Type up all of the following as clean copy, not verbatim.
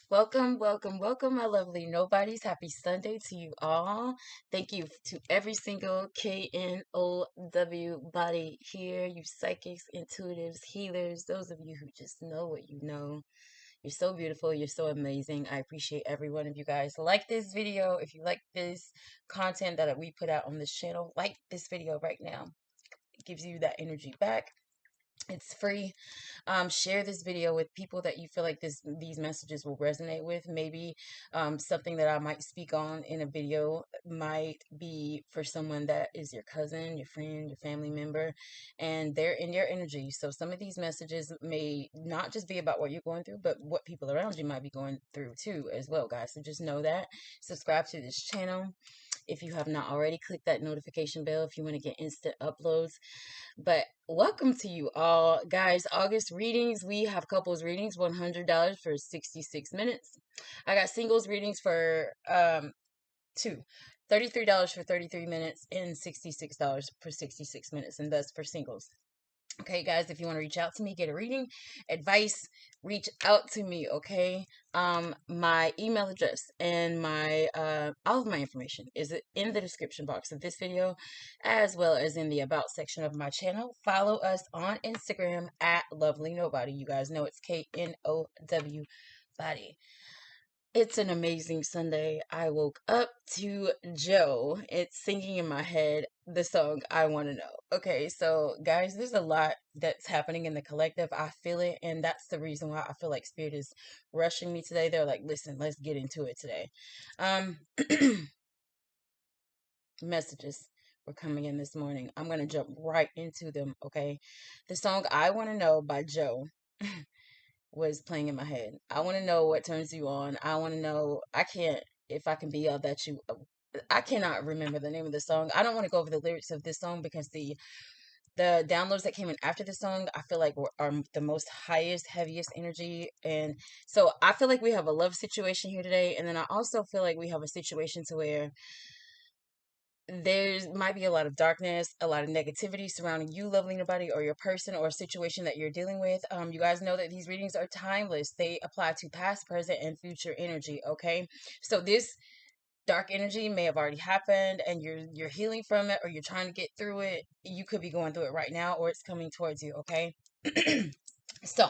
Welcome, welcome, welcome, my lovely nobodies. Happy Sunday to you all. Thank you to every single KNOW body here, you psychics, intuitives, healers, those of you who just know what you know. You're so beautiful. You're so amazing. I appreciate every one of you guys. Like this video. If you like this content that we put out on this channel, like this video right now. It gives you that energy back. It's free. Share this video with people that you feel like these messages will resonate with. Maybe something that I might speak on in a video might be for someone that is your cousin, your friend, your family member, and they're in your energy. So some of these messages may not just be about what you're going through, but what people around you might be going through too as well, guys. So just know that. Subscribe to this channel. If you have not already, click that notification bell if you want to get instant uploads. But welcome to you all, guys. August readings, we have couples readings, $100 for 66 minutes. I got singles readings for two. $33 for 33 minutes and $66 for 66 minutes, and that's for singles. Okay, guys, if you want to reach out to me, get a reading, advice, reach out to me, okay? My email address and my all of my information is in the description box of this video, as well as in the about section of my channel. Follow us on Instagram at Lovely Nobody. You guys know it's KNOW body. It's an amazing Sunday. I woke up to Joe. It's singing in my head the song I Want to Know. Okay, so guys, there's a lot that's happening in the collective. I feel it, and that's the reason why I feel like Spirit is rushing me today. They're like, listen, let's get into it today. Messages were coming in this morning. I'm going to jump right into them, okay? The song I Want to Know by Joe was playing in my head. I want to know what turns you on. I want to know, if I can be all that you, I cannot remember the name of the song. I don't want to go over the lyrics of this song because the downloads that came in after the song, I feel like are the most highest, heaviest energy. And so I feel like we have a love situation here today. And then I also feel like we have a situation to where there might be a lot of darkness, a lot of negativity surrounding you, lovely nobody, or your person or situation that you're dealing with. You guys know that these readings are timeless. They apply to past, present, and future energy. Okay, so this dark energy may have already happened, and you're healing from it, or you're trying to get through it. You could be going through it right now, or it's coming towards you. Okay, so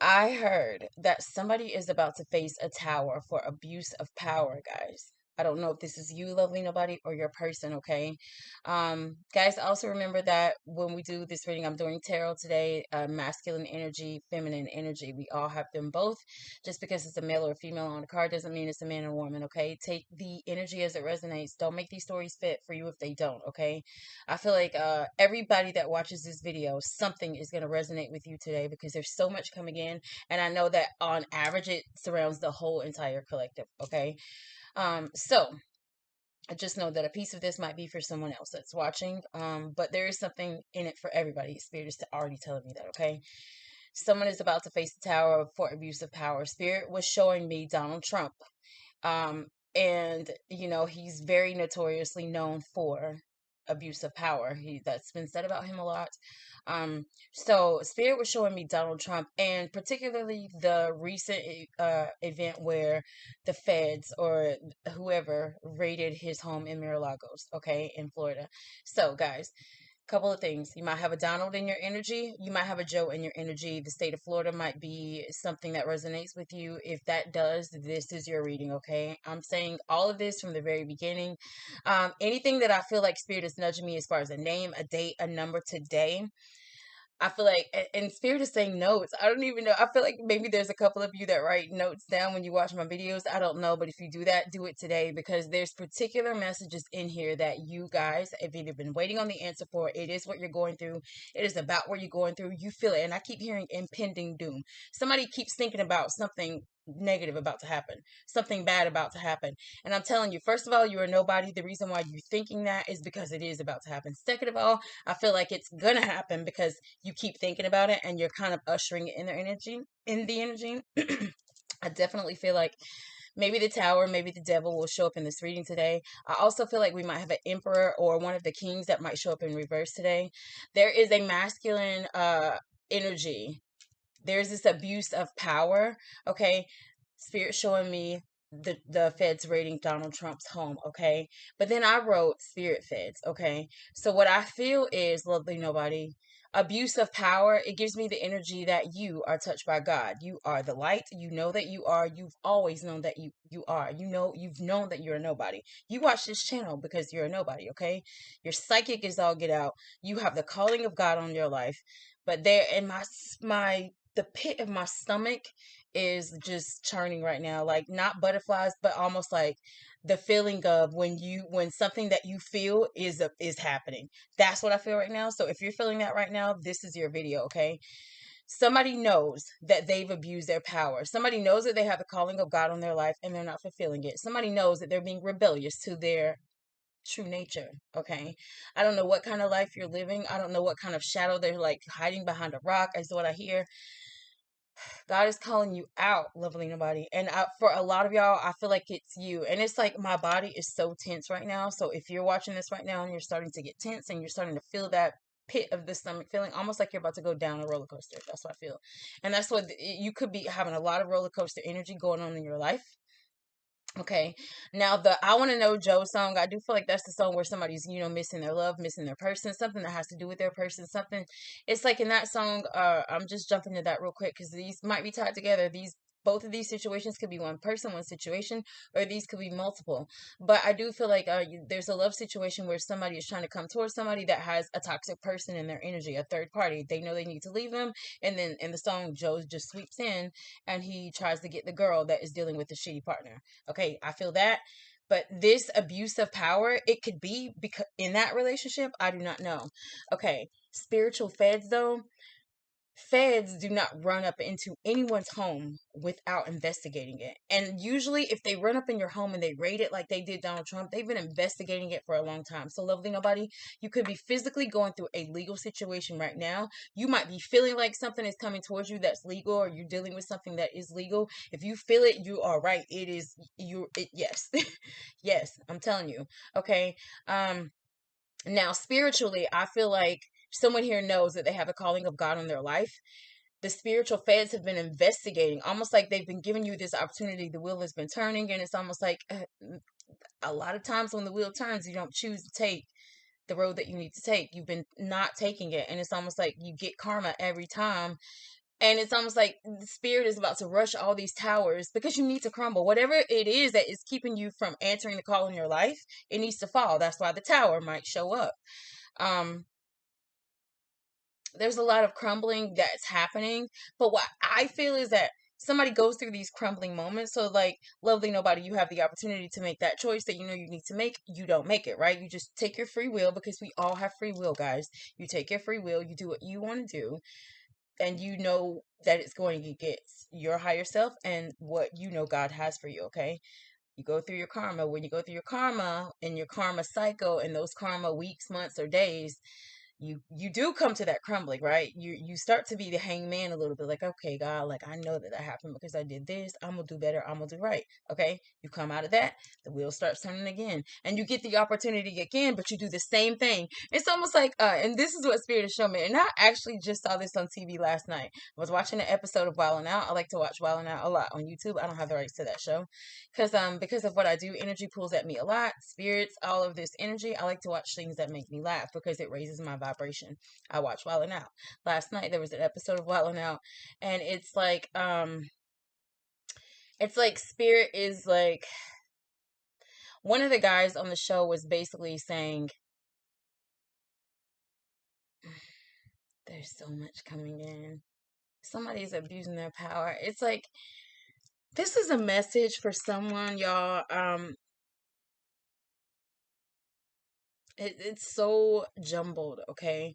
I heard that somebody is about to face a tower for abuse of power, guys. I don't know if this is you, lovely nobody, or your person, okay? Guys, also remember that when we do this reading, I'm doing tarot today, masculine energy, feminine energy. We all have them both. Just because it's a male or a female on the card doesn't mean it's a man or woman, okay? Take the energy as it resonates. Don't make these stories fit for you if they don't, okay? I feel like everybody that watches this video, something is going to resonate with you today because there's so much coming in. And I know that on average, it surrounds the whole entire collective, okay? So I just know that a piece of this might be for someone else that's watching. But there is something in it for everybody. Spirit is already telling me that, okay? Someone is about to face the tower for abuse of power. Spirit was showing me Donald Trump. And you know, he's very notoriously known for abuse of power. That's been said about him a lot. So Spirit was showing me Donald Trump, and particularly the recent event where the feds or whoever raided his home in Mar-a-Lagos, okay, in Florida. So guys, couple of things. You might have a Donald in your energy. You might have a Joe in your energy. The state of Florida might be something that resonates with you. If that does, this is your reading, okay? I'm saying all of this from the very beginning. Anything that I feel like Spirit is nudging me as far as a name, a date, a number today, I feel like, and Spirit is saying notes. I don't even know. I feel like maybe there's a couple of you that write notes down when you watch my videos. I don't know, but if you do that, do it today because there's particular messages in here that you guys have either been waiting on the answer for. It is what you're going through. It is about what you're going through. You feel it. And I keep hearing impending doom. Somebody keeps thinking about something negative about to happen, something bad about to happen. And I'm telling you, first of all, you are nobody. The reason why you're thinking that is because it is about to happen. Second of all, I feel like it's gonna happen because you keep thinking about it and you're kind of ushering it in their energy, in the energy. I definitely feel like maybe the tower, maybe the devil will show up in this reading today. I also feel like we might have an emperor or one of the kings that might show up in reverse today. There is a masculine energy there's this abuse of power. Okay, Spirit showing me the feds raiding Donald Trump's home. Okay, but then I wrote spirit feds. Okay, so what I feel is, lovely nobody, abuse of power. It gives me the energy that you are touched by God. You are the light. You know that you are. You've always known that you are. You know, you've known that you're a nobody. You watch this channel because you're a nobody. Okay, your psychic is all get out. You have the calling of God on your life. But there in my the pit of my stomach is just churning right now, like not butterflies, but almost like the feeling of when something that you feel is happening. That's what I feel right now. So if you're feeling that right now, this is your video. Okay, somebody knows that they've abused their power. Somebody knows that they have the calling of God on their life and they're not fulfilling it. Somebody knows that they're being rebellious to their true nature. Okay, I don't know what kind of life you're living. I don't know what kind of shadow they're like hiding behind a rock, is what I hear. God is calling you out, lovely nobody. And for a lot of y'all, I feel like it's you. And it's like my body is so tense right now. So if you're watching this right now and you're starting to get tense and you're starting to feel that pit of the stomach feeling, almost like you're about to go down a roller coaster. That's what I feel. And that's what you could be having, a lot of roller coaster energy going on in your life. Okay, now the I Want to Know Joe song, I do feel like that's the song where somebody's, missing their love, missing their person, something that has to do with their person, something. It's like in that song, I'm just jumping to that real quick because these might be tied together. Both of these situations could be one person, one situation, or these could be multiple. But I do feel like there's a love situation where somebody is trying to come towards somebody that has a toxic person in their energy, a third party. They know they need to leave them, and then in the song, Joe just sweeps in and he tries to get the girl that is dealing with the shitty partner. Okay, I feel that. But this abuse of power, it could be because in that relationship, I do not know. Okay, spiritual feds though, feds do not run up into anyone's home without investigating it. And usually, if they run up in your home and they raid it like they did Donald Trump, they've been investigating it for a long time. So, lovely nobody, you could be physically going through a legal situation right now. You might be feeling like something is coming towards you that's legal, or you're dealing with something that is legal. If you feel it, you are right. It is you. Yes, yes, I'm telling you. Okay. Now, spiritually, I feel like someone here knows that they have a calling of God on their life. The spiritual feds have been investigating, almost like they've been giving you this opportunity. The wheel has been turning, and it's almost like a lot of times when the wheel turns, you don't choose to take the road that you need to take. You've been not taking it, and it's almost like you get karma every time. And it's almost like the spirit is about to rush all these towers because you need to crumble. Whatever it is that is keeping you from answering the call in your life, it needs to fall. That's why the tower might show up. Um, there's a lot of crumbling that's happening. But what I feel is that somebody goes through these crumbling moments. So, like, lovely nobody, you have the opportunity to make that choice that you know you need to make. You don't make it, right? You just take your free will, because we all have free will, guys. You take your free will, you do what you want to do, and you know that it's going against your higher self and what you know God has for you, okay? You go through your karma. When you go through your karma and your karma cycle and those karma weeks, months, or days, you do come to that crumbling, right? You start to be the hangman a little bit, like, okay, God, like, I know that happened because I did this. I'm gonna do better. I'm gonna do right. Okay, you come out of that, the wheel starts turning again, and you get the opportunity again, but you do the same thing. It's almost like, and this is what Spirit is showing me. And I actually just saw this on TV last night. I was watching an episode of Wild 'N Out. I like to watch Wild 'N Out a lot on YouTube. I don't have the rights to that show because of what I do. Energy pulls at me a lot. Spirits, all of this energy. I like to watch things that make me laugh because it raises my vibration. I watched Wild 'N Out last night. There was an episode of Wild 'N Out, and it's like Spirit is like, one of the guys on the show was basically saying, there's so much coming in. Somebody's abusing their power. It's like, this is a message for someone, y'all. It's so jumbled, okay?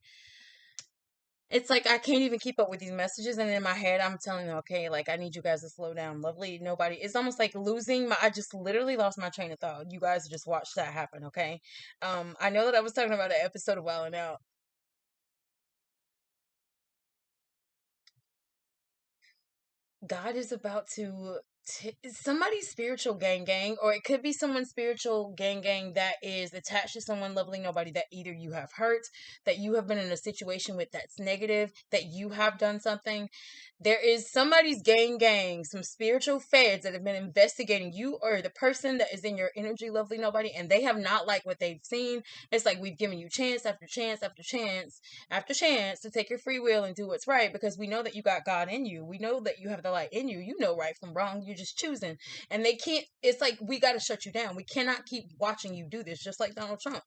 It's like I can't even keep up with these messages, and in my head I'm telling them, okay, like, I need you guys to slow down. Lovely nobody. It's almost like I just literally lost my train of thought. You guys just watched that happen, okay? I know that I was talking about an episode of Wild 'N Out. God is about to Somebody's spiritual gang, or it could be someone's spiritual gang that is attached to someone lovely nobody that either you have hurt, that you have been in a situation with that's negative, that you have done something. There is somebody's gang, some spiritual feds that have been investigating you or the person that is in your energy lovely nobody, and they have not liked what they've seen. It's like we've given you chance after chance after chance after chance to take your free will and do what's right, because we know that you got God in you. We know that you have the light in you. You know right from wrong. You're just choosing. And they can't, it's like we got to shut you down. We cannot keep watching you do this, just like Donald Trump.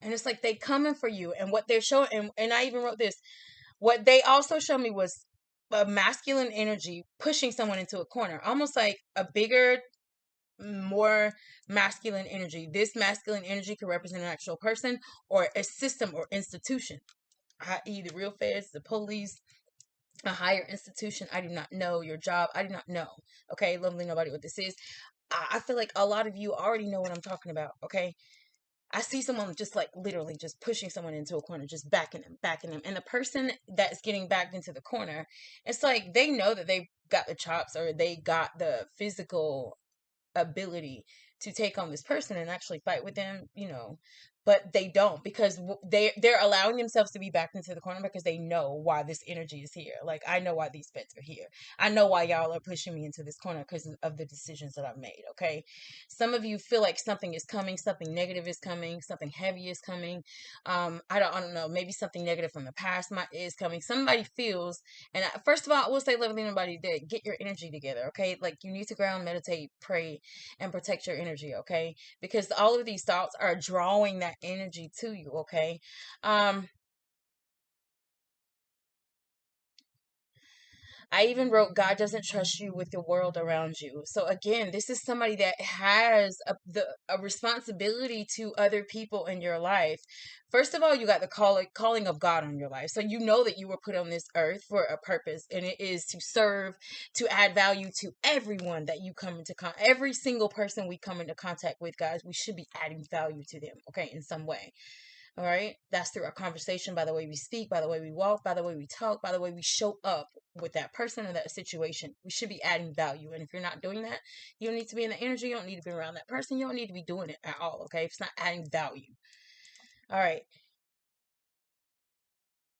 And it's like they coming for you. And what they're showing, and I even wrote this, what they also showed me was a masculine energy pushing someone into a corner, almost like a bigger, more masculine energy. This masculine energy could represent an actual person or a system or institution, i.e. the real feds, the police, a higher institution. I do not know your job. I do not know. Okay, lovely nobody, what this is. I feel like a lot of you already know what I'm talking about. Okay, I see someone just like literally just pushing someone into a corner, just backing them. And the person that's getting backed into the corner, it's like they know that they've got the chops or they got the physical ability to take on this person and actually fight with them, but they don't, because they're allowing themselves to be backed into the corner because they know why this energy is here. Like, I know why these pets are here. I know why y'all are pushing me into this corner because of the decisions that I've made. Okay, some of you feel like something is coming, something negative is coming, something heavy is coming. I don't know, maybe something negative from the past is coming. Somebody feels, and first of all, I will say, lovely nobody, that get your energy together. Okay, like you need to ground, meditate, pray, and protect your energy. Okay, because all of these thoughts are drawing that energy to you. Okay, I even wrote, God doesn't trust you with the world around you. So again, this is somebody that has a responsibility to other people in your life. First of all, you got the calling of God on your life. So you know that you were put on this earth for a purpose, and it is to serve, to add value to everyone that you come into every single person we come into contact with, guys. We should be adding value to them, okay, in some way. All right. That's through our conversation, by the way we speak, by the way we walk, by the way we talk, by the way we show up with that person or that situation. We should be adding value. And if you're not doing that, you don't need to be in the energy. You don't need to be around that person. You don't need to be doing it at all. Okay. If it's not adding value. All right.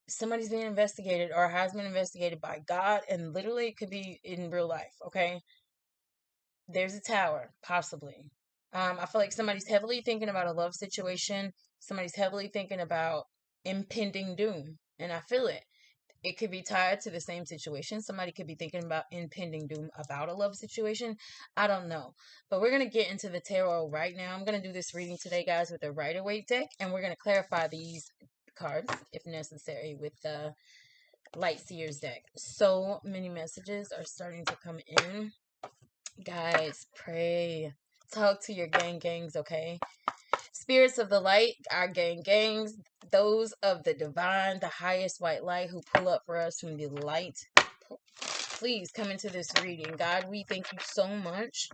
Somebody's being investigated or has been investigated by God, and literally it could be in real life. Okay. There's a tower, possibly. I feel like somebody's heavily thinking about a love situation. Somebody's heavily thinking about impending doom. And I feel it. It could be tied to the same situation. Somebody could be thinking about impending doom about a love situation. I don't know. But we're going to get into the tarot right now. I'm going to do this reading today, guys, with the Rider-Waite deck. And we're going to clarify these cards, if necessary, with the Light Seers deck. So many messages are starting to come in. Guys, pray. Talk to your gangs, okay? Spirits of the light, our gangs, those of the divine, the highest white light who pull up for us from the light. Please come into this reading. God, we thank you so much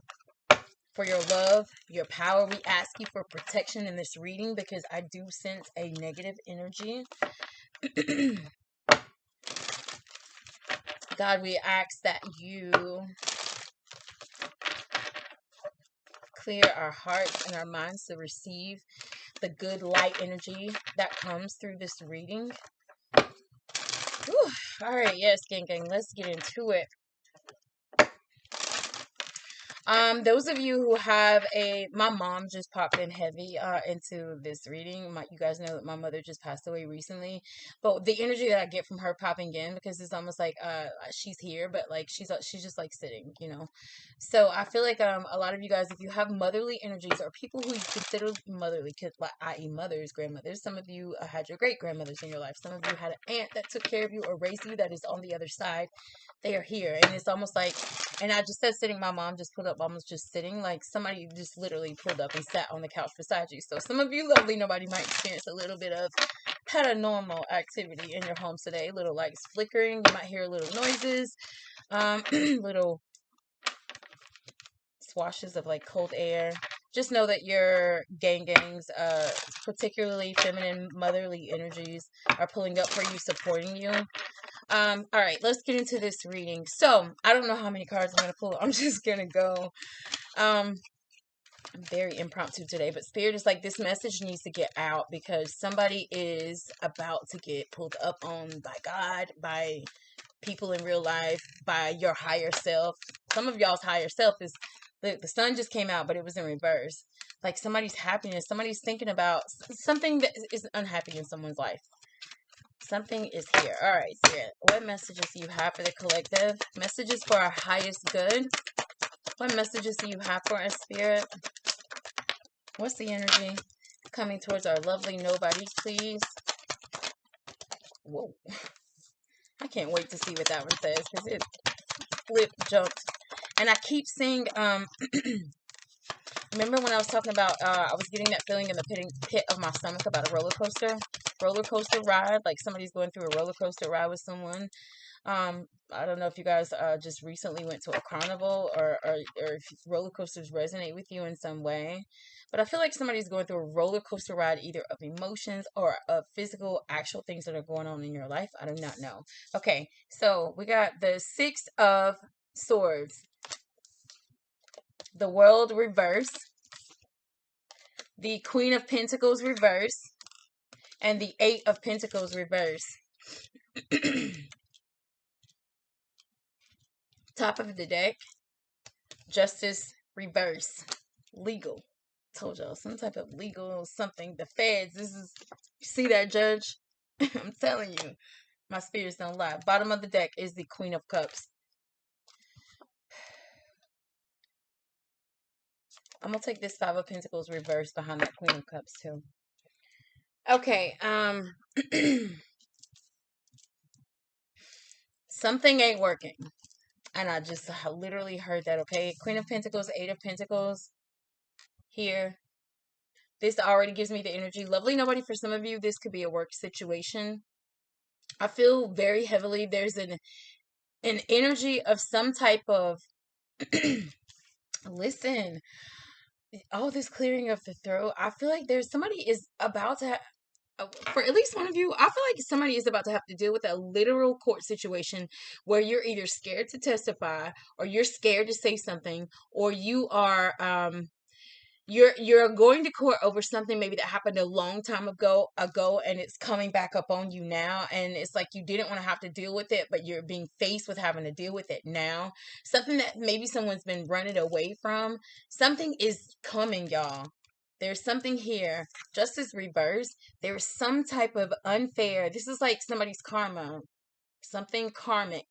for your love, your power. We ask you for protection in this reading because I do sense a negative energy. God, we ask that you clear our hearts and our minds to receive the good light energy that comes through this reading. Whew. All right, yes, gang, let's get into it. Those of you who have my mom just popped in heavy into this reading. You guys know that my mother just passed away recently, but the energy that I get from her popping in, because it's almost like she's here, but like she's just like sitting, So I feel like a lot of you guys, if you have motherly energies or people who you consider motherly, like i.e. mothers, grandmothers, some of you had your great grandmothers in your life. Some of you had an aunt that took care of you or raised you that is on the other side. They are here, and it's almost like, and I just said sitting, my mom just pulled up almost just sitting, like somebody just literally pulled up and sat on the couch beside you. So some of you lovely nobody might experience a little bit of paranormal activity in your homes today. Little lights flickering, you might hear little noises, little swashes of like cold air. Just know that your gangs, particularly feminine motherly energies, are pulling up for you, supporting you. All right, let's get into this reading. So I don't know how many cards I'm gonna pull. I'm just gonna go. I'm very impromptu today, but Spirit is like, this message needs to get out because somebody is about to get pulled up on by God, by people in real life, by your higher self. Some of y'all's higher self is the sun just came out, but it was in reverse. Like somebody's happiness, somebody's thinking about something that is unhappy in someone's life. Something is here. All right, Spirit. What messages do you have for the collective? Messages for our highest good. What messages do you have for us, Spirit? What's the energy coming towards our lovely nobody, please? Whoa. I can't wait to see what that one says because it flip jumped. And I keep seeing, remember when I was talking about, I was getting that feeling in the pit of my stomach about a roller coaster ride, like somebody's going through a roller coaster ride with someone. I don't know if you guys just recently went to a carnival or if roller coasters resonate with you in some way. But I feel like somebody's going through a roller coaster ride, either of emotions or of physical, actual things that are going on in your life. I do not know. Okay, so we got the Six of Swords, the World reverse, the Queen of Pentacles reverse, and the Eight of Pentacles reverse. Top of the deck, Justice reverse, legal. Told y'all, some type of legal something. The feds, this is, you see that, Judge? I'm telling you, my spirits don't lie. Bottom of the deck is the Queen of Cups. I'm gonna take this Five of Pentacles reverse behind that Queen of Cups too. Okay, something ain't working. And I just literally heard that, okay? Queen of Pentacles, Eight of Pentacles here. This already gives me the energy. Lovely nobody, for some of you, this could be a work situation. I feel very heavily there's an energy of some type of listen. Oh, this clearing of the throat. I feel like there's somebody is about to for at least one of you, I feel like somebody is about to have to deal with a literal court situation where you're either scared to testify or you're scared to say something, or you are you're going to court over something maybe that happened a long time ago and it's coming back up on you now, and it's like you didn't want to have to deal with it, but you're being faced with having to deal with it now. Something that maybe someone's been running away from. Something is coming, y'all. There's something here. Justice reverse. There's some type of unfair. This is like somebody's karma. Something karmic.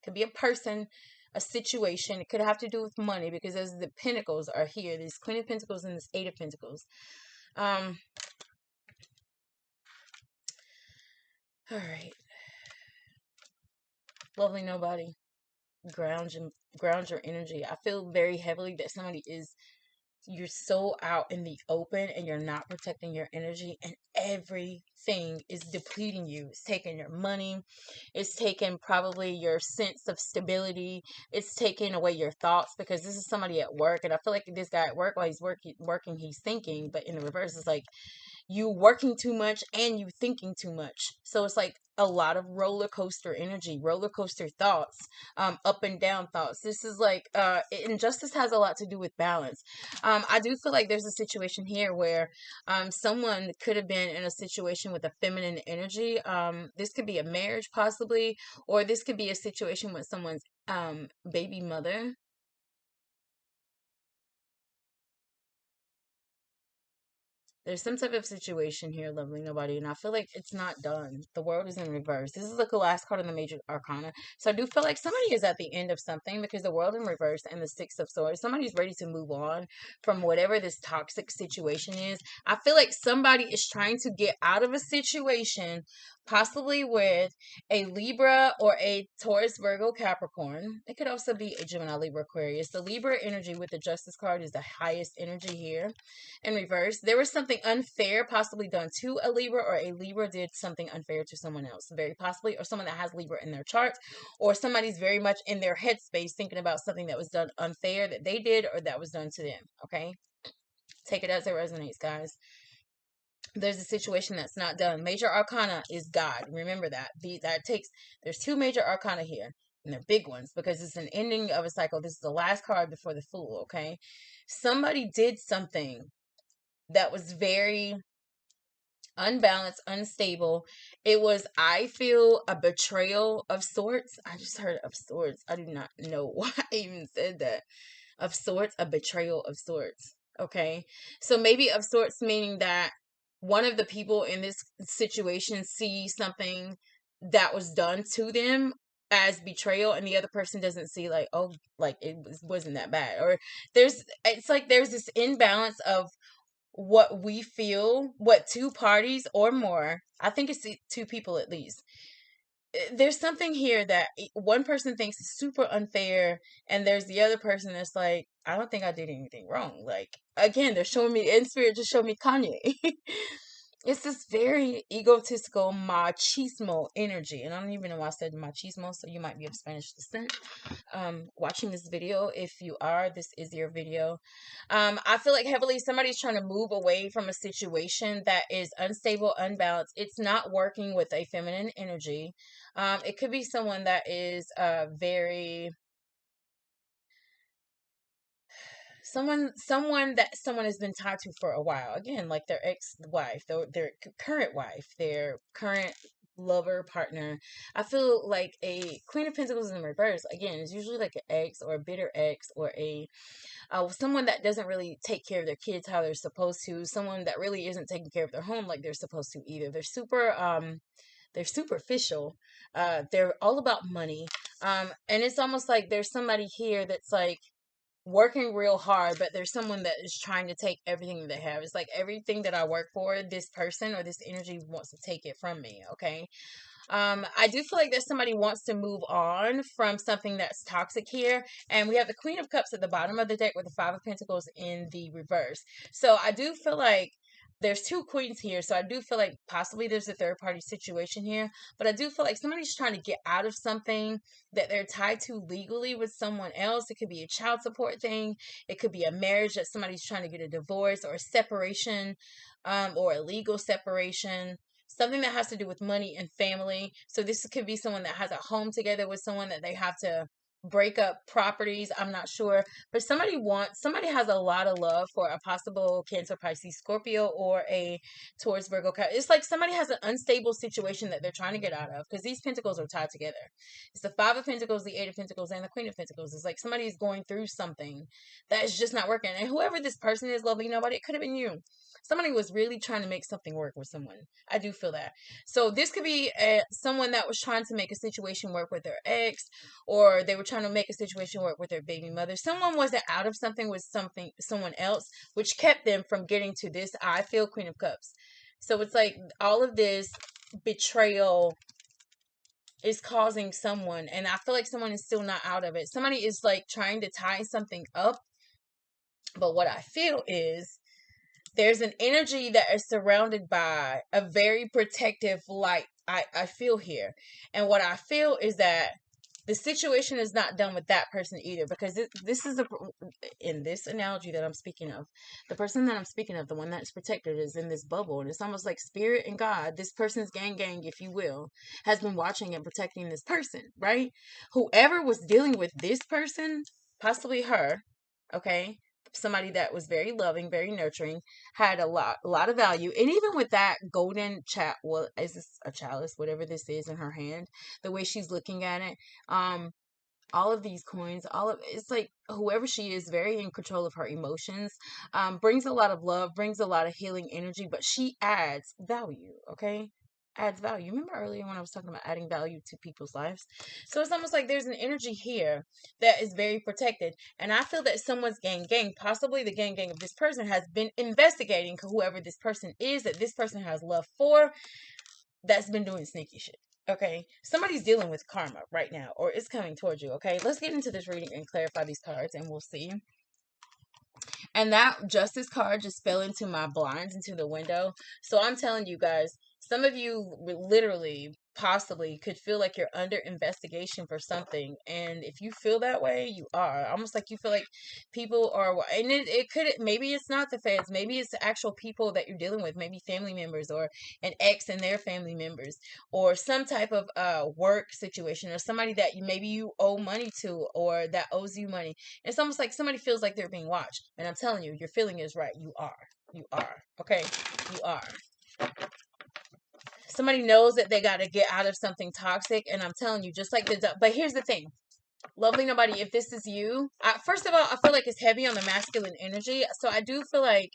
Could be a person, a situation. It could have to do with money because as the Pentacles are here, this Queen of Pentacles and this Eight of Pentacles. All right. Lovely nobody. Ground your energy. I feel very heavily that somebody is, you're so out in the open and you're not protecting your energy, and everything is depleting you. It's taking your money. It's taking probably your sense of stability. It's taking away your thoughts, because this is somebody at work, and I feel like this guy at work, while he's working, he's thinking, but in the reverse, it's like you working too much and you thinking too much. So it's like a lot of roller coaster energy, roller coaster thoughts, up and down thoughts. This is like, injustice has a lot to do with balance. I do feel like there's a situation here where, someone could have been in a situation with a feminine energy. This could be a marriage possibly, or this could be a situation with someone's, baby mother. There's some type of situation here, lovely nobody, and I feel like it's not done. The world is in reverse. This is like the last card in the major arcana. So I do feel like somebody is at the end of something, because the world in reverse and the Six of Swords. Somebody's ready to move on from whatever this toxic situation is. I feel like somebody is trying to get out of a situation, possibly with a Libra or a Taurus, Virgo, Capricorn. It could also be a Gemini, Libra, Aquarius. The Libra energy with the Justice card is the highest energy here. In reverse, there was something unfair possibly done to a Libra, or a Libra did something unfair to someone else, very possibly, or someone that has Libra in their chart, or somebody's very much in their headspace thinking about something that was done unfair that they did or that was done to them. Okay, take it as it resonates, guys. there's a situation that's not done. Major arcana is God. Remember that. There's two major arcana here, and they're big ones because it's an ending of a cycle. This is the last card before the Fool, okay? Somebody did something that was very unbalanced, unstable. It was, I feel, a betrayal of sorts. I just heard of sorts. I do not know why I even said that. Of sorts, a betrayal of sorts. Okay. So maybe of sorts meaning that one of the people in this situation sees something that was done to them as betrayal, and the other person doesn't see, like, oh, like wasn't that bad. Or it's like there's this imbalance of what we feel, what two parties or more, I think it's two people at least, there's something here that one person thinks is super unfair, and there's the other person that's like, I don't think I did anything wrong. Like, again, they're showing me in spirit, just show me Kanye. It's this very egotistical machismo energy, and I don't even know why I said machismo, so you might be of Spanish descent watching this video. If you are, this is your video. I feel like heavily somebody's trying to move away from a situation that is unstable, unbalanced. It's not working with a feminine energy. It could be someone that is very someone that someone has been tied to for a while. Again, like their ex-wife, their current wife, their current lover, partner. I feel like a Queen of Pentacles in reverse, again, is usually like an ex or a bitter ex, or a someone that doesn't really take care of their kids how they're supposed to, someone that really isn't taking care of their home like they're supposed to either. They're superficial. They're all about money. And it's almost like there's somebody here that's like working real hard, but there's someone that is trying to take everything that they have. It's like everything that I work for, this person or this energy wants to take it from me, okay? I do feel like that somebody wants to move on from something that's toxic here. And we have the Queen of Cups at the bottom of the deck with the Five of Pentacles in the reverse. So I do feel like there's two queens here. So I do feel like possibly there's a third party situation here. But I do feel like somebody's trying to get out of something that they're tied to legally with someone else. It could be a child support thing. It could be a marriage that somebody's trying to get a divorce or a separation, or a legal separation. Something that has to do with money and family. So this could be someone that has a home together with someone that they have to break up properties. I'm not sure. But somebody has a lot of love for a possible Cancer, Pisces, Scorpio, or a Taurus, Virgo. It's like somebody has an unstable situation that they're trying to get out of, because these pentacles are tied together. It's the Five of Pentacles, the Eight of Pentacles, and the Queen of Pentacles. It's like somebody is going through something that is just not working. And whoever this person is, lovely nobody, it could have been you. Somebody was really trying to make something work with someone. I do feel that. So this could be someone that was trying to make a situation work with their ex, or they were trying to make a situation work with their baby mother. Someone wasn't out of something with someone else, which kept them from getting to this, I feel, Queen of Cups. So it's like all of this betrayal is causing someone, and I feel like someone is still not out of it. Somebody is like trying to tie something up, but what I feel is there's an energy that is surrounded by a very protective light. I feel here. And what I feel is that the situation is not done with that person either, because this is in this analogy that I'm speaking of, the person that I'm speaking of, the one that's protected, is in this bubble, and it's almost like spirit and God, this person's gang, if you will, has been watching and protecting this person, right? Whoever was dealing with this person, possibly her, okay, somebody that was very loving, very nurturing, had a lot of value. And even with that golden well, is this a chalice, whatever this is in her hand, the way she's looking at it, all of these coins, it's like whoever she is, very in control of her emotions, brings a lot of love, brings a lot of healing energy, but she adds value, okay? Adds value. Remember earlier when I was talking about adding value to people's lives? So it's almost like there's an energy here that is very protected. And I feel that someone's gang, possibly the gang of this person, has been investigating whoever this person is, that this person has love for, that's been doing sneaky shit. Okay, somebody's dealing with karma right now, or it's coming towards you. Okay, let's get into this reading and clarify these cards, and we'll see. And that Justice card just fell into my blinds, into the window. So I'm telling you guys, some of you literally possibly could feel like you're under investigation for something. And if you feel that way, you are. Almost like you feel like people are, and it could, maybe it's not the feds, maybe it's the actual people that you're dealing with, maybe family members or an ex and their family members, or some type of work situation, or somebody that maybe you owe money to, or that owes you money. It's almost like somebody feels like they're being watched. And I'm telling you, your feeling is right. You are. You are. Okay? You are. Somebody knows that they got to get out of something toxic, and I'm telling you, just like but here's the thing. Lovely nobody, if this is you, first of all, I feel like it's heavy on the masculine energy. So I do feel like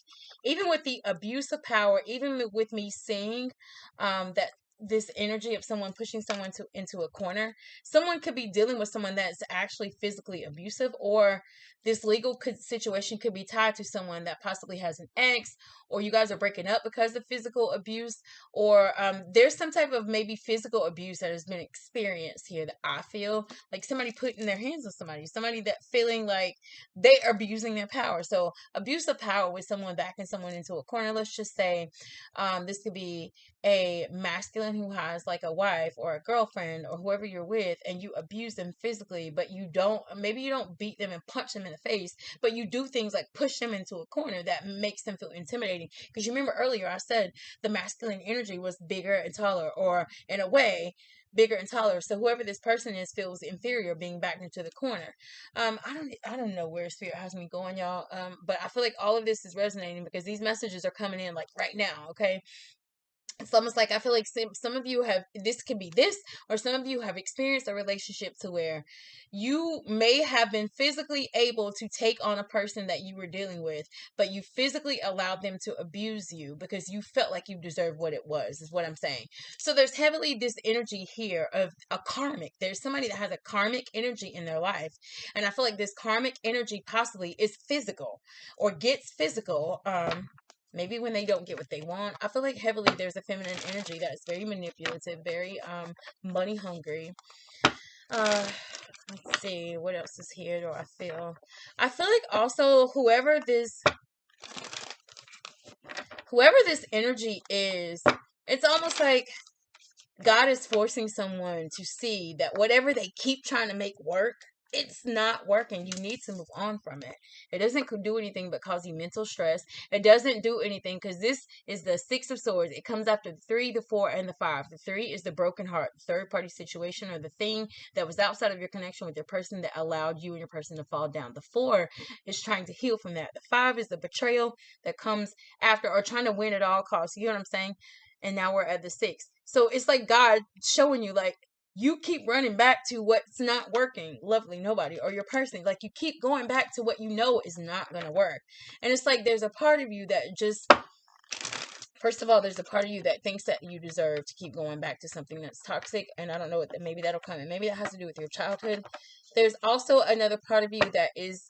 even with the abuse of power, even with me seeing that this energy of someone pushing someone into a corner, someone could be dealing with someone that's actually physically abusive, or this legal situation could be tied to someone that possibly has an ex, or you guys are breaking up because of physical abuse, or there's some type of maybe physical abuse that has been experienced here, that I feel like somebody putting their hands on somebody that feeling like they are abusing their power. So abuse of power with someone backing someone into a corner. Let's just say this could be a masculine who has like a wife or a girlfriend or whoever you're with, and you abuse them physically, but maybe you don't beat them and punch them in the face, but you do things like push them into a corner that makes them feel intimidating. Because you remember earlier I said the masculine energy was bigger and taller, or in a way bigger and taller. So whoever this person is feels inferior being backed into the corner. I don't know where spirit has me going, y'all. But I feel like all of this is resonating because these messages are coming in like right now. Okay. It's almost like I feel like some of you have, this could be this, or some of you have experienced a relationship to where you may have been physically able to take on a person that you were dealing with, but you physically allowed them to abuse you because you felt like you deserved what it was, is what I'm saying. So there's heavily this energy here of a karmic. There's somebody that has a karmic energy in their life. And I feel like this karmic energy possibly is physical or gets physical. Maybe when they don't get what they want. I feel like heavily there's a feminine energy that is very manipulative, very money hungry. Let's see, what else is here do I feel? I feel like also whoever this energy is, it's almost like God is forcing someone to see that whatever they keep trying to make work, it's not working. You need to move on from it. It doesn't do anything but cause you mental stress. It doesn't do anything because this is the Six of Swords. It comes after the 3, the 4, and the 5. The 3 is the broken heart, third party situation, or the thing that was outside of your connection with your person that allowed you and your person to fall down. The 4 is trying to heal from that. The 5 is the betrayal that comes after, or trying to win at all costs. You know what I'm saying? And now we're at the 6. So it's like God showing you, like, you keep running back to what's not working, lovely nobody, or your person. Like, you keep going back to what you know is not going to work. And it's like there's a part of you that just, first of all, there's a part of you that thinks that you deserve to keep going back to something that's toxic. And I don't know what that, maybe that'll come in. Maybe that has to do with your childhood. There's also another part of you that is,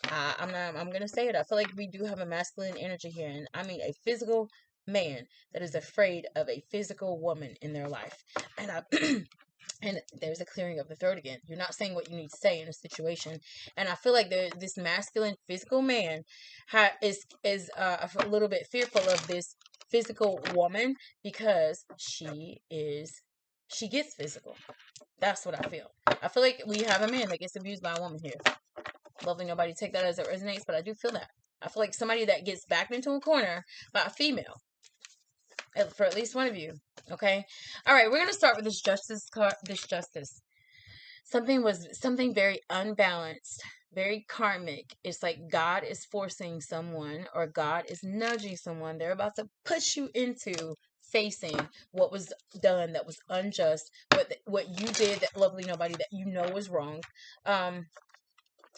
I'm going to say it. I feel like we do have a masculine energy here. And I mean a physical man that is afraid of a physical woman in their life. And and there's a clearing of the throat again. You're not saying what you need to say in a situation. And I feel like this masculine physical man is a little bit fearful of this physical woman because she gets physical. That's what I feel. I feel like we have a man that gets abused by a woman here. Lovely nobody, take that as it resonates, but I do feel that. I feel like somebody that gets backed into a corner by a female. For at least one of you. Okay. All right. We're going to start with this justice card. This justice. Something very unbalanced, very karmic. It's like God is forcing someone, or God is nudging someone. They're about to push you into facing what was done that was unjust, what you did, that lovely nobody, that you know was wrong.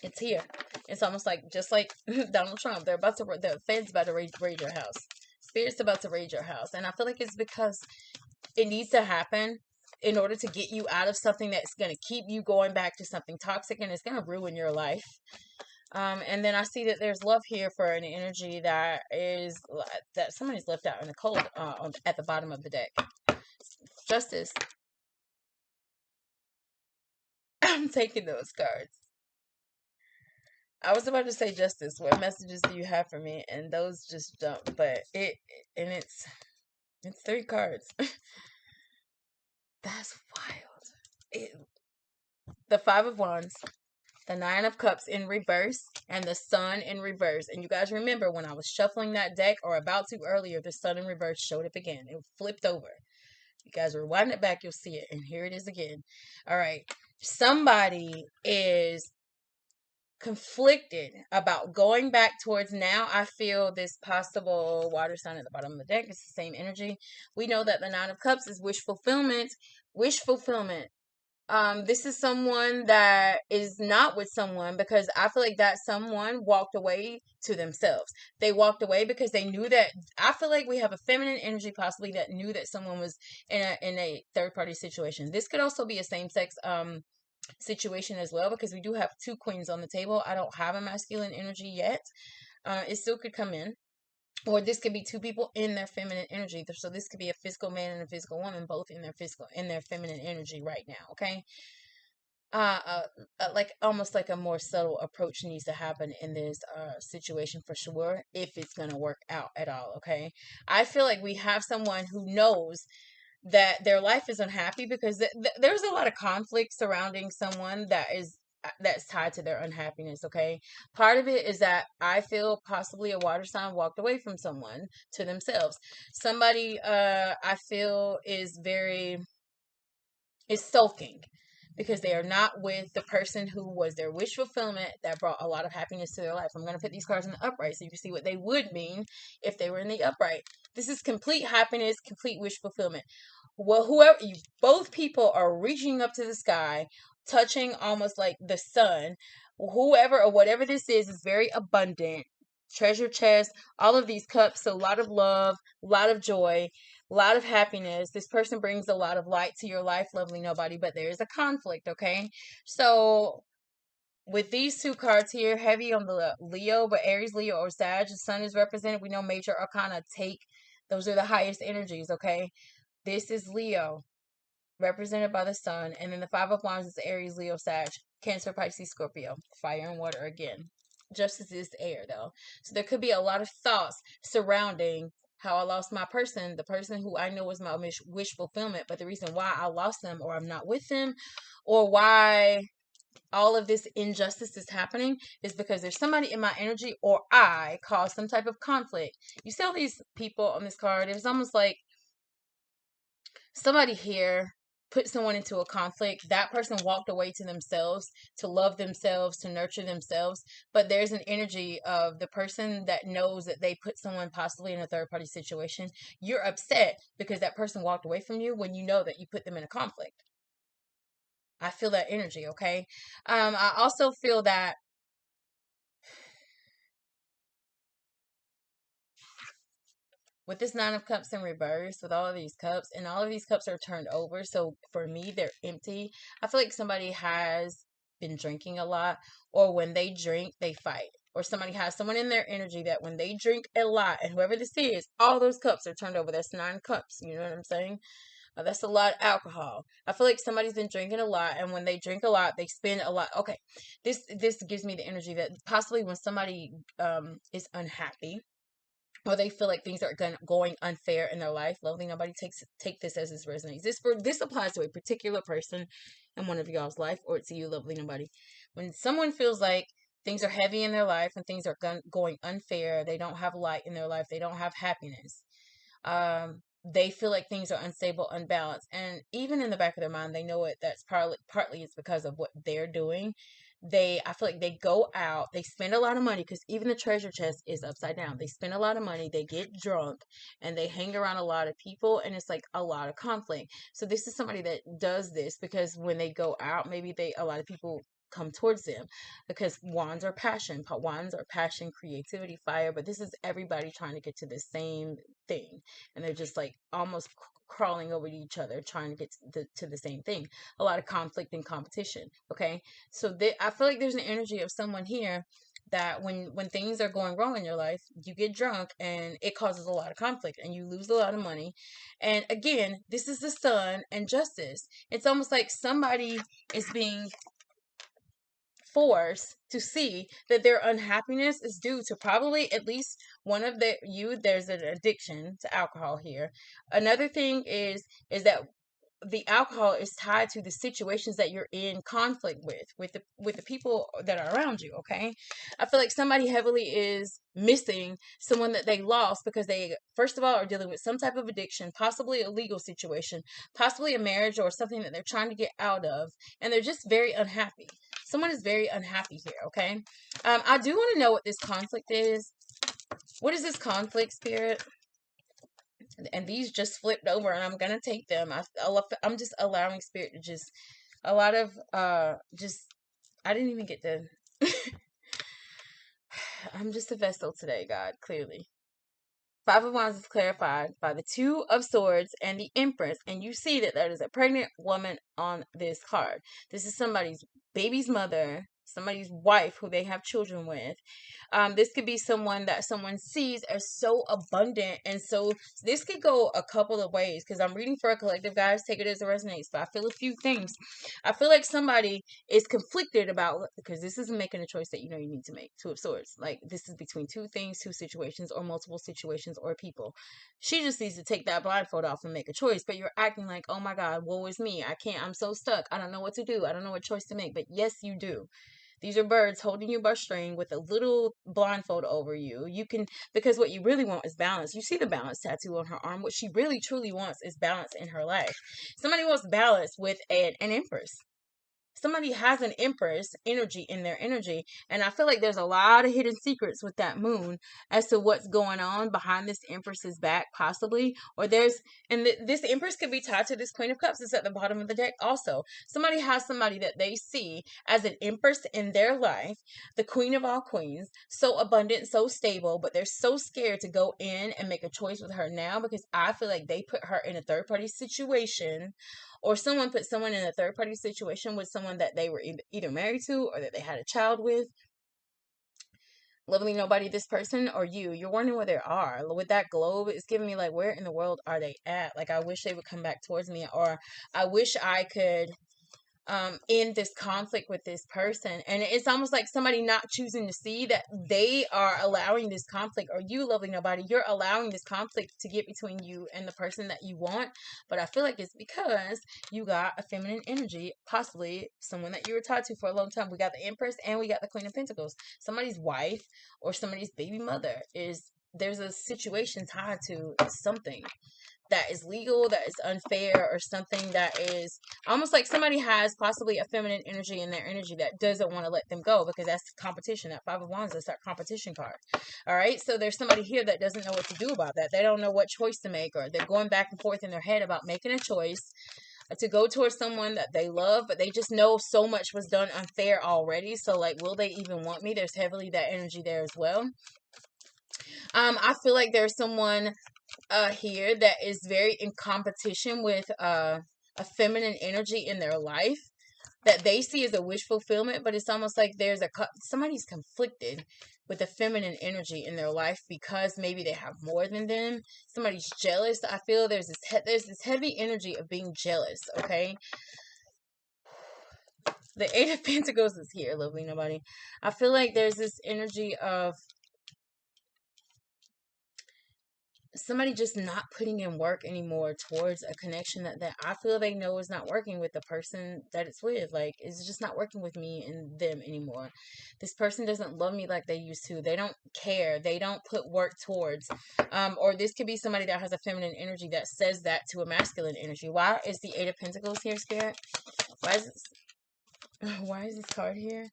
It's here. It's almost like, just like Donald Trump, the feds about to raid your house. Spirit's about to raid your house. And I feel like it's because it needs to happen in order to get you out of something that's going to keep you going back to something toxic, and it's going to ruin your life. And then I see that there's love here for an energy that somebody's left out in the cold at the bottom of the deck. Justice. I'm taking those cards. I was about to say justice. What messages do you have for me? And those just jump. But it's 3 cards. That's wild. The Five of Wands, the Nine of Cups in reverse, and the Sun in reverse. And you guys remember when I was shuffling that deck, or about to earlier, the Sun in reverse showed up again. It flipped over. You guys rewind it back, you'll see it. And here it is again. All right. Somebody is conflicted about going back towards, now I feel this possible water sign at the bottom of the deck. It's the same energy. We know that the Nine of Cups is wish fulfillment. Wish fulfillment. This is someone that is not with someone, because I feel like that someone walked away to themselves. They walked away because they knew that, I feel like we have a feminine energy possibly that knew that someone was in a third party situation. This could also be a same sex situation as well, because we do have two queens on the table. I don't have a masculine energy yet. It still could come in. Or this could be two people in their feminine energy. So this could be a physical man and a physical woman, both in their feminine energy right now. Okay. Like almost like a more subtle approach needs to happen in this situation for sure, if it's gonna work out at all. Okay. I feel like we have someone who knows that their life is unhappy because there's a lot of conflict surrounding someone that's tied to their unhappiness. Okay, part of it is that I feel possibly a water sign walked away from someone to themselves. Somebody I feel is sulking because they are not with the person who was their wish fulfillment that brought a lot of happiness to their life. I'm going to put these cards in the upright so you can see what they would mean if they were in the upright. This is complete happiness, complete wish fulfillment. Well, both people are reaching up to the sky, touching almost like the sun. Whoever or whatever this is very abundant. Treasure chest, all of these cups, so a lot of love, a lot of joy, a lot of happiness. This person brings a lot of light to your life, lovely nobody, but there is a conflict, okay? So with these two cards here, heavy on the Leo, but Aries, Leo, or Sag, the sun is represented. We know major arcana those are the highest energies, okay? This is Leo, represented by the sun, and then the Five of Wands is Aries, Leo, Sag, Cancer, Pisces, Scorpio, fire and water again. Justice is air, though. So there could be a lot of thoughts surrounding how I lost my person, the person who I know was my wish fulfillment, but the reason why I lost them, or I'm not with them, or why all of this injustice is happening, is because there's somebody in my energy, or I caused some type of conflict. You see all these people on this card, it's almost like somebody here put someone into a conflict. That person walked away to themselves, to love themselves, to nurture themselves. But there's an energy of the person that knows that they put someone possibly in a third party situation. You're upset because that person walked away from you when you know that you put them in a conflict. I feel that energy, okay? I also feel that with this Nine of Cups in reverse, with all of these cups, and all of these cups are turned over, so for me, they're empty. I feel like somebody has been drinking a lot, or when they drink, they fight. Or somebody has someone in their energy that when they drink a lot, and whoever this is, all those cups are turned over. That's 9 cups. You know what I'm saying? That's a lot of alcohol. I feel like somebody's been drinking a lot, and when they drink a lot, they spend a lot. Okay, this gives me the energy that possibly when somebody is unhappy, or they feel like things are going unfair in their life, lovely nobody, take this as this resonates. This applies to a particular person in one of y'all's life, or to you, lovely nobody. When someone feels like things are heavy in their life and things are going unfair, they don't have light in their life, they don't have happiness. They feel like things are unstable, unbalanced, and even in the back of their mind, they know it. That's partly it's because of what they're doing. I feel like they go out, they spend a lot of money, because even the treasure chest is upside down. They spend a lot of money, they get drunk, and they hang around a lot of people, and it's like a lot of conflict. So this is somebody that does this because when they go out, maybe a lot of people come towards them, because wands are passion, creativity, fire, but this is everybody trying to get to the same thing, and they're just like almost crawling over to each other trying to get to the same thing. A lot of conflict and competition. Okay, so I feel like there's an energy of someone here that when things are going wrong in your life, you get drunk and it causes a lot of conflict and you lose a lot of money. And again, this is the sun and justice. It's almost like somebody is being forced to see that their unhappiness is due to probably at least one of there's an addiction to alcohol here. Another thing is that the alcohol is tied to the situations that you're in conflict with the people that are around you. Okay, I feel like somebody heavily is missing someone that they lost because they, first of all, are dealing with some type of addiction, possibly a legal situation, possibly a marriage or something that they're trying to get out of, and they're just very unhappy. Someone is very unhappy here. Okay, I do want to know what this conflict is. What is this conflict, Spirit? And these just flipped over, and I'm gonna take them. I'm just allowing Spirit to just a lot of just I didn't even get to. I'm just a vessel today, God, clearly. Five of Wands is clarified by the Two of Swords and the Empress, and you see that there is a pregnant woman on this card. This is somebody's baby's mother, somebody's wife who they have children with. This could be someone that someone sees as so abundant, and so this could go a couple of ways because I'm reading for a collective, guys. Take it as it resonates, but I feel a few things. I feel like somebody is conflicted about, because this isn't making a choice that you know you need to make. Two of Swords, like this is between two things, two situations, or multiple situations or people. She just needs to take that blindfold off and make a choice, but you're acting like, oh my God, woe is me, I can't, I'm so stuck, I don't know what to do, I don't know what choice to make. But yes, you do. These are birds holding you by string with a little blindfold over you. You can, because what you really want is balance. You see the balance tattoo on her arm. What she really truly wants is balance in her life. Somebody wants balance with an Empress. Somebody has an Empress energy in their energy, and I feel like there's a lot of hidden secrets with that moon as to what's going on behind this Empress's back, possibly. Or there's, and this Empress could be tied to this Queen of Cups. It's at the bottom of the deck also. Somebody has somebody that they see as an Empress in their life, the Queen of all queens, so abundant, so stable, but they're so scared to go in and make a choice with her now because I feel like they put her in a third party situation, or someone put someone in a third party situation with someone that they were either married to or that they had a child with. Lovely nobody, this person or you're wondering where they are. With that globe, it's giving me like, where in the world are they at? Like, I wish they would come back towards me, or I wish I could in this conflict with this person. And it's almost like somebody not choosing to see that they are allowing this conflict, or you, lovely nobody, you're allowing this conflict to get between you and the person that you want. But I feel like it's because you got a feminine energy, possibly someone that you were tied to for a long time. We got the Empress and we got the Queen of Pentacles. Somebody's wife or somebody's baby mother is, there's a situation tied to something that is legal, that is unfair, or something that is almost like somebody has possibly a feminine energy in their energy that doesn't want to let them go, because that's competition. That Five of Wands is that competition card. All right, so there's somebody here that doesn't know what to do about that. They don't know what choice to make, or they're going back and forth in their head about making a choice to go towards someone that they love, but they just know so much was done unfair already. So like, will they even want me? There's heavily that energy there as well. I feel like there's someone here that is very in competition with a feminine energy in their life that they see as a wish fulfillment, but it's almost like there's somebody's conflicted with the feminine energy in their life because maybe they have more than them. Somebody's jealous. I feel there's this heavy energy of being jealous. Okay. The Eight of Pentacles is here, lovely nobody. I feel like there's this energy of somebody just not putting in work anymore towards a connection that I feel they know is not working with the person that it's with. Like, it's just not working with me and them anymore. This person doesn't love me like they used to. They don't care. They don't put work towards. Or this could be somebody that has a feminine energy that says that to a masculine energy. Why is the Eight of Pentacles here, Spirit? Why is this card here?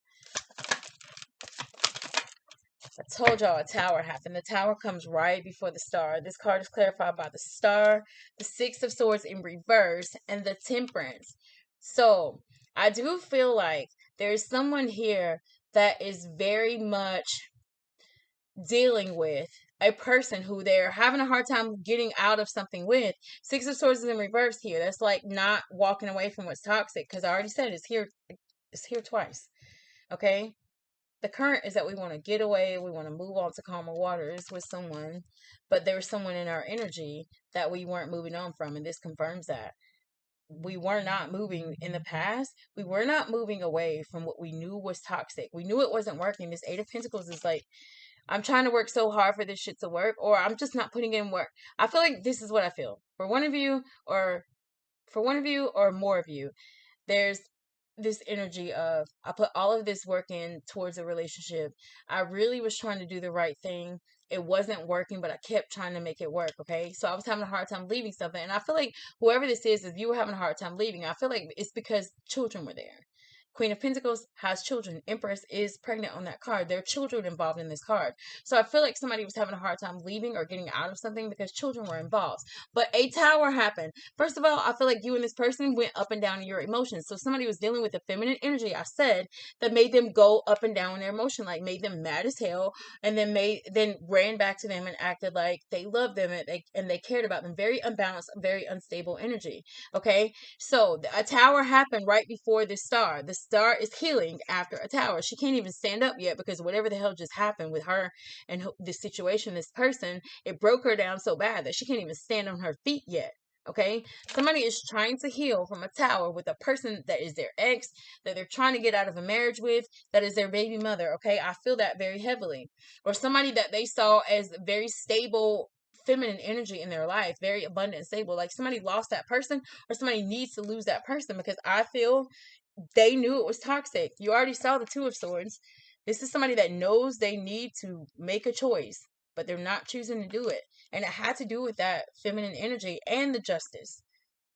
I told y'all a tower happened. The tower comes right before the star. This card is clarified by the star, the Six of Swords in reverse, and the Temperance. So I do feel like there's someone here that is very much dealing with a person who they're having a hard time getting out of something with. Six of Swords is in reverse here. That's like not walking away from what's toxic, because I already said it's here twice. Okay? The current is that we want to get away, we want to move on to calmer waters with someone, but there was someone in our energy that we weren't moving on from, and this confirms that. We were not moving in the past. We were not moving away from what we knew was toxic. We knew it wasn't working. This Eight of Pentacles is like, I'm trying to work so hard for this shit to work, or I'm just not putting in work. I feel like this is what I feel. For one of you, or for one of you or more of you, there's this energy of, I put all of this work in towards a relationship. I really was trying to do the right thing. It wasn't working, but I kept trying to make it work. Okay. So I was having a hard time leaving something. And I feel like whoever this is, if you were having a hard time leaving, I feel like it's because children were there. Queen of Pentacles has children. Empress is pregnant on that card. There are children involved in this card. So I feel like somebody was having a hard time leaving or getting out of something because children were involved. But a tower happened. First of all, I feel like you and this person went up and down in your emotions. So somebody was dealing with a feminine energy, I said, that made them go up and down in their emotion, like made them mad as hell, and then ran back to them and acted like they loved them and they cared about them. Very unbalanced, very unstable energy. Okay. So a tower happened right before the star. The star is healing after a tower. She can't even stand up yet because whatever the hell just happened with her and this situation, this person, it broke her down so bad that she can't even stand on her feet yet. Okay. Somebody is trying to heal from a tower with a person that is their ex, that they're trying to get out of a marriage with, that is their baby mother. Okay. I feel that very heavily. Or somebody that they saw as very stable feminine energy in their life, very abundant and stable. Like somebody lost that person or somebody needs to lose that person because I feel they knew it was toxic. You already saw the Two of Swords. This is somebody that knows they need to make a choice, but they're not choosing to do it. And it had to do with that feminine energy and the justice.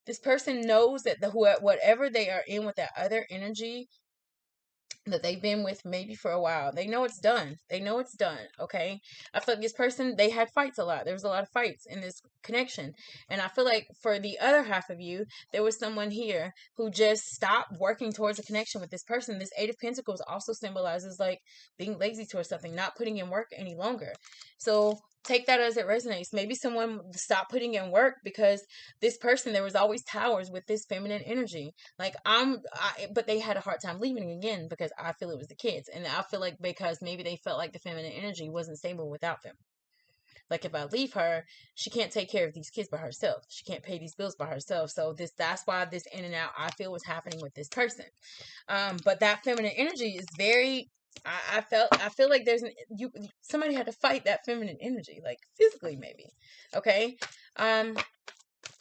This person knows that whatever they are in with that other energy that they've been with maybe for a while, they know it's done. They know it's done. Okay. I feel like this person, they had fights a lot. There was a lot of fights in this connection. And I feel like for the other half of you, there was someone here who just stopped working towards a connection with this person. This Eight of Pentacles also symbolizes like being lazy towards something, not putting in work any longer. So take that as it resonates. Maybe someone stopped putting in work because this person, there was always towers with this feminine energy. Like but they had a hard time leaving again because I feel it was the kids. And I feel like because maybe they felt like the feminine energy wasn't stable without them. Like if I leave her, she can't take care of these kids by herself. She can't pay these bills by herself. So that's why this in and out I feel was happening with this person. But that feminine energy is very, I feel like somebody had to fight that feminine energy, like physically maybe. Okay.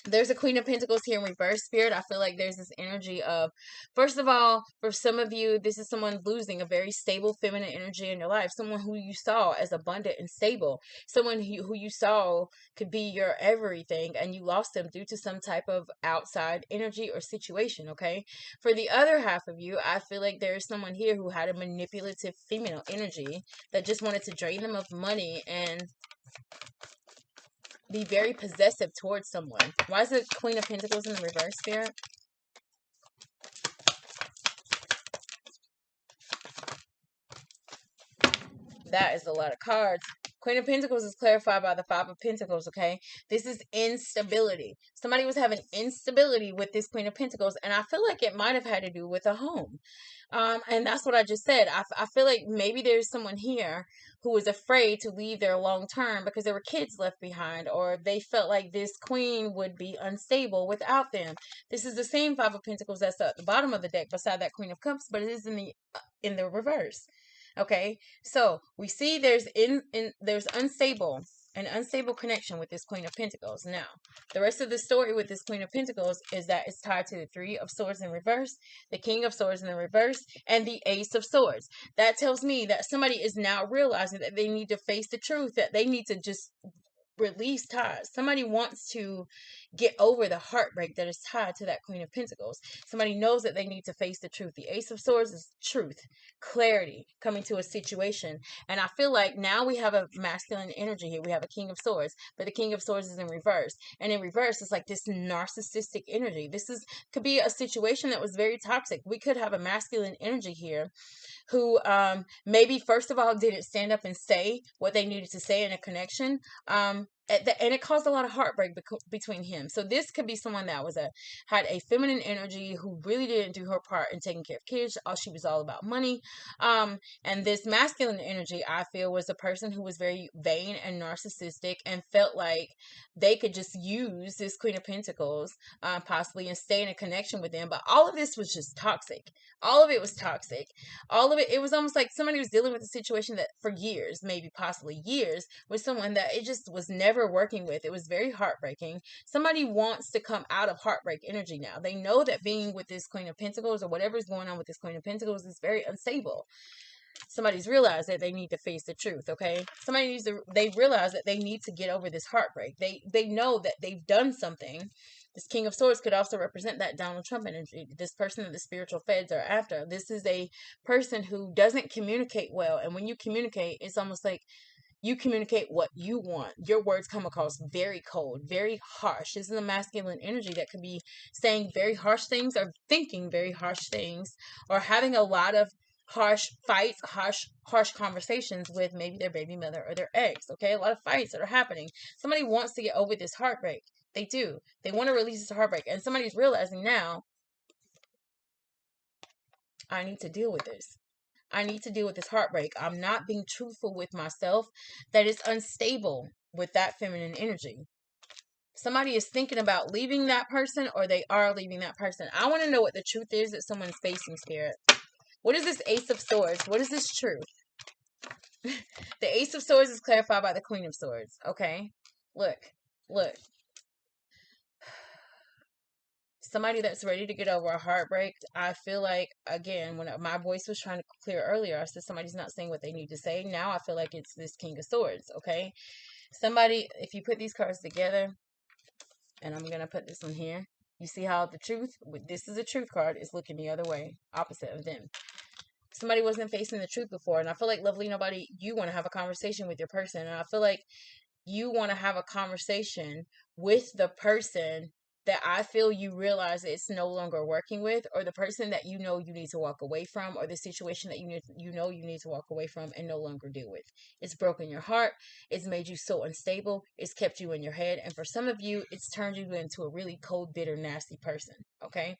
There's a Queen of Pentacles here in reverse, Spirit. I feel like there's this energy of, first of all, for some of you, this is someone losing a very stable feminine energy in your life. Someone who you saw as abundant and stable. Someone who you saw could be your everything, and you lost them due to some type of outside energy or situation, okay? For the other half of you, I feel like there's someone here who had a manipulative female energy that just wanted to drain them of money and be very possessive towards someone. Why is the Queen of Pentacles in the reverse, Spirit? That is a lot of cards. Queen of Pentacles is clarified by the Five of Pentacles, okay? This is instability. Somebody was having instability with this Queen of Pentacles, and I feel like it might have had to do with a home. And that's what I just said. I feel like maybe there's someone here who was afraid to leave there long term because there were kids left behind, or they felt like this queen would be unstable without them. This is the same Five of Pentacles that's at the bottom of the deck beside that Queen of Cups, but it is in the reverse. Okay, so we see there's an unstable connection with this Queen of Pentacles. Now, the rest of the story with this Queen of Pentacles is that it's tied to the Three of Swords in reverse, the King of Swords in the reverse, and the Ace of Swords. That tells me that somebody is now realizing that they need to face the truth, that they need to just release ties. Somebody wants to get over the heartbreak that is tied to that Queen of Pentacles. Somebody knows that they need to face the truth. The Ace of Swords is truth, clarity, coming to a situation. And I feel like now we have a masculine energy here. We have a King of Swords, but the King of Swords is in reverse. And in reverse, it's like this narcissistic energy. Could be a situation that was very toxic. We could have a masculine energy here who maybe first of all didn't stand up and say what they needed to say in a connection, and it caused a lot of heartbreak between him. So this could be someone that had a feminine energy who really didn't do her part in taking care of kids. She was all about money. And this masculine energy, I feel, was a person who was very vain and narcissistic and felt like they could just use this Queen of Pentacles possibly and stay in a connection with them. But all of this was just toxic. All of it was toxic. All of it was almost like somebody was dealing with a situation that for years, maybe possibly years, with someone that it just was never ever working with. It was very heartbreaking. Somebody wants to come out of heartbreak energy now. They know that being with this Queen of Pentacles or whatever is going on with this Queen of Pentacles is very unstable. Somebody's realized that they need to face the truth, okay? They realize that they need to get over this heartbreak. They know that they've done something. This King of Swords could also represent that Donald Trump energy. This person that the spiritual feds are after. This is a person who doesn't communicate well. And when you communicate, it's almost like you communicate what you want. Your words come across very cold, very harsh. This is a masculine energy that could be saying very harsh things or thinking very harsh things or having a lot of harsh fights, harsh conversations with maybe their baby mother or their ex. Okay, a lot of fights that are happening. Somebody wants to get over this heartbreak. They do. They want to release this heartbreak, and somebody's realizing now, I need to deal with this. I need to deal with this heartbreak. I'm not being truthful with myself. That is unstable with that feminine energy. Somebody is thinking about leaving that person, or they are leaving that person. I want to know what the truth is that someone's facing, Spirit. What is this Ace of Swords? What is this truth? The Ace of Swords is clarified by the Queen of Swords. Okay? Look. Somebody that's ready to get over a heartbreak. I feel like, again, when my voice was trying to clear earlier, I said somebody's not saying what they need to say. Now I feel like it's this King of Swords. Okay? Somebody, if you put these cards together, and I'm going to put this one here. You see how the truth, this is a truth card, is looking the other way, opposite of them. Somebody wasn't facing the truth before, and I feel like, lovely nobody, you want to have a conversation with your person, and I feel like you want to have a conversation with the person that I feel you realize it's no longer working with, or the person that you know you need to walk away from, or the situation that you need to walk away from and no longer deal with. It's broken your heart. It's made you so unstable. It's kept you in your head. And for some of you, it's turned you into a really cold, bitter, nasty person. Okay?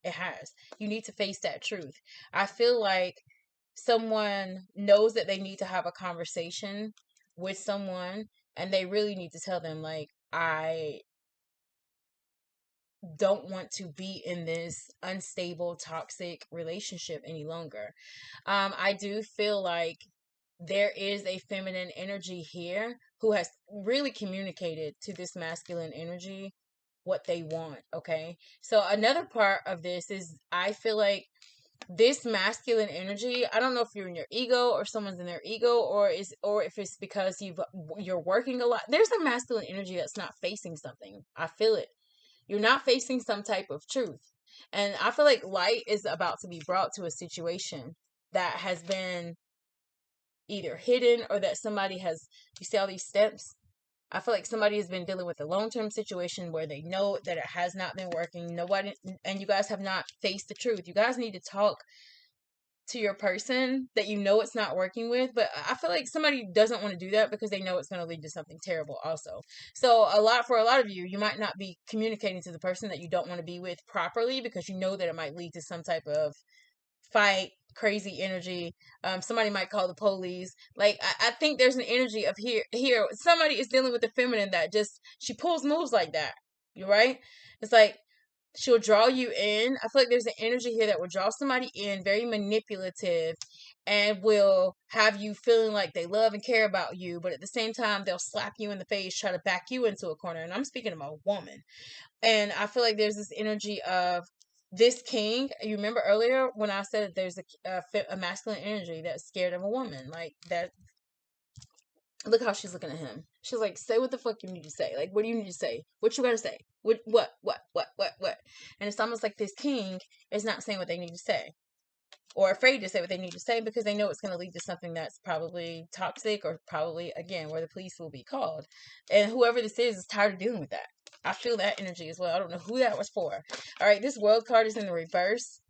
It has. You need to face that truth. I feel like someone knows that they need to have a conversation with someone, and they really need to tell them, like, I don't want to be in this unstable, toxic relationship any longer. I do feel like there is a feminine energy here who has really communicated to this masculine energy what they want. Okay. So another part of this is, I feel like this masculine energy, I don't know if you're in your ego or someone's in their ego, or if it's because you're working a lot. There's a masculine energy that's not facing something. I feel it. You're not facing some type of truth. And I feel like light is about to be brought to a situation that has been either hidden, or that somebody has, you see all these steps? I feel like somebody has been dealing with a long-term situation where they know that it has not been working. Nobody, and you guys have not faced the truth. You guys need to talk to your person that you know it's not working with, but I feel like somebody doesn't want to do that because they know it's going to lead to something terrible also. So for a lot of you, you might not be communicating to the person that you don't want to be with properly because you know that it might lead to some type of fight, crazy energy. Somebody might call the police. Like, I think there's an energy of here somebody is dealing with the feminine that just, she pulls moves like that. You're right. It's like she'll draw you in. I feel like there's an energy here that will draw somebody in, very manipulative, and will have you feeling like they love and care about you, but at the same time they'll slap you in the face, try to back you into a corner. And I'm speaking of a woman. And I feel like there's this energy of this king. You remember earlier when I said that there's a masculine energy that's scared of a woman, like that. Look how she's looking at him. She's like, say what the fuck you need to say. Like, what do you need to say? What you gotta say? What? And it's almost like this king is not saying what they need to say, or afraid to say what they need to say, because they know it's going to lead to something that's probably toxic, or probably, again, where the police will be called. And whoever this is tired of dealing with that. I feel that energy as well. I don't know who that was for. All right, this world card is in the reverse.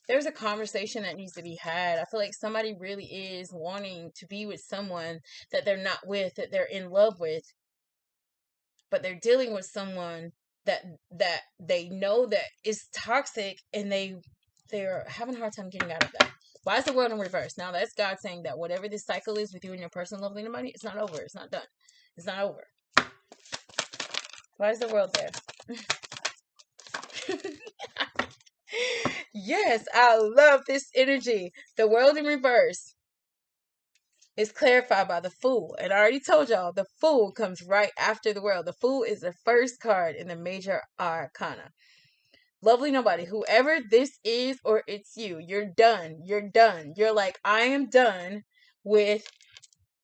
There's a conversation that needs to be had. I feel like somebody really is wanting to be with someone that they're not with, that they're in love with, but they're dealing with someone that they know that is toxic, and they're having a hard time getting out of that. Why is the world in reverse? Now that's God saying that whatever this cycle is with you and your person loving anybody, it's not over. It's not done. It's not over. Why is the world there? Yes, I love this energy. The world in reverse. is clarified by the Fool. And I already told y'all, the Fool comes right after the World. The Fool is the first card in the major arcana. Lovely nobody, whoever this is or it's you, you're done. You're done. You're like, I am done with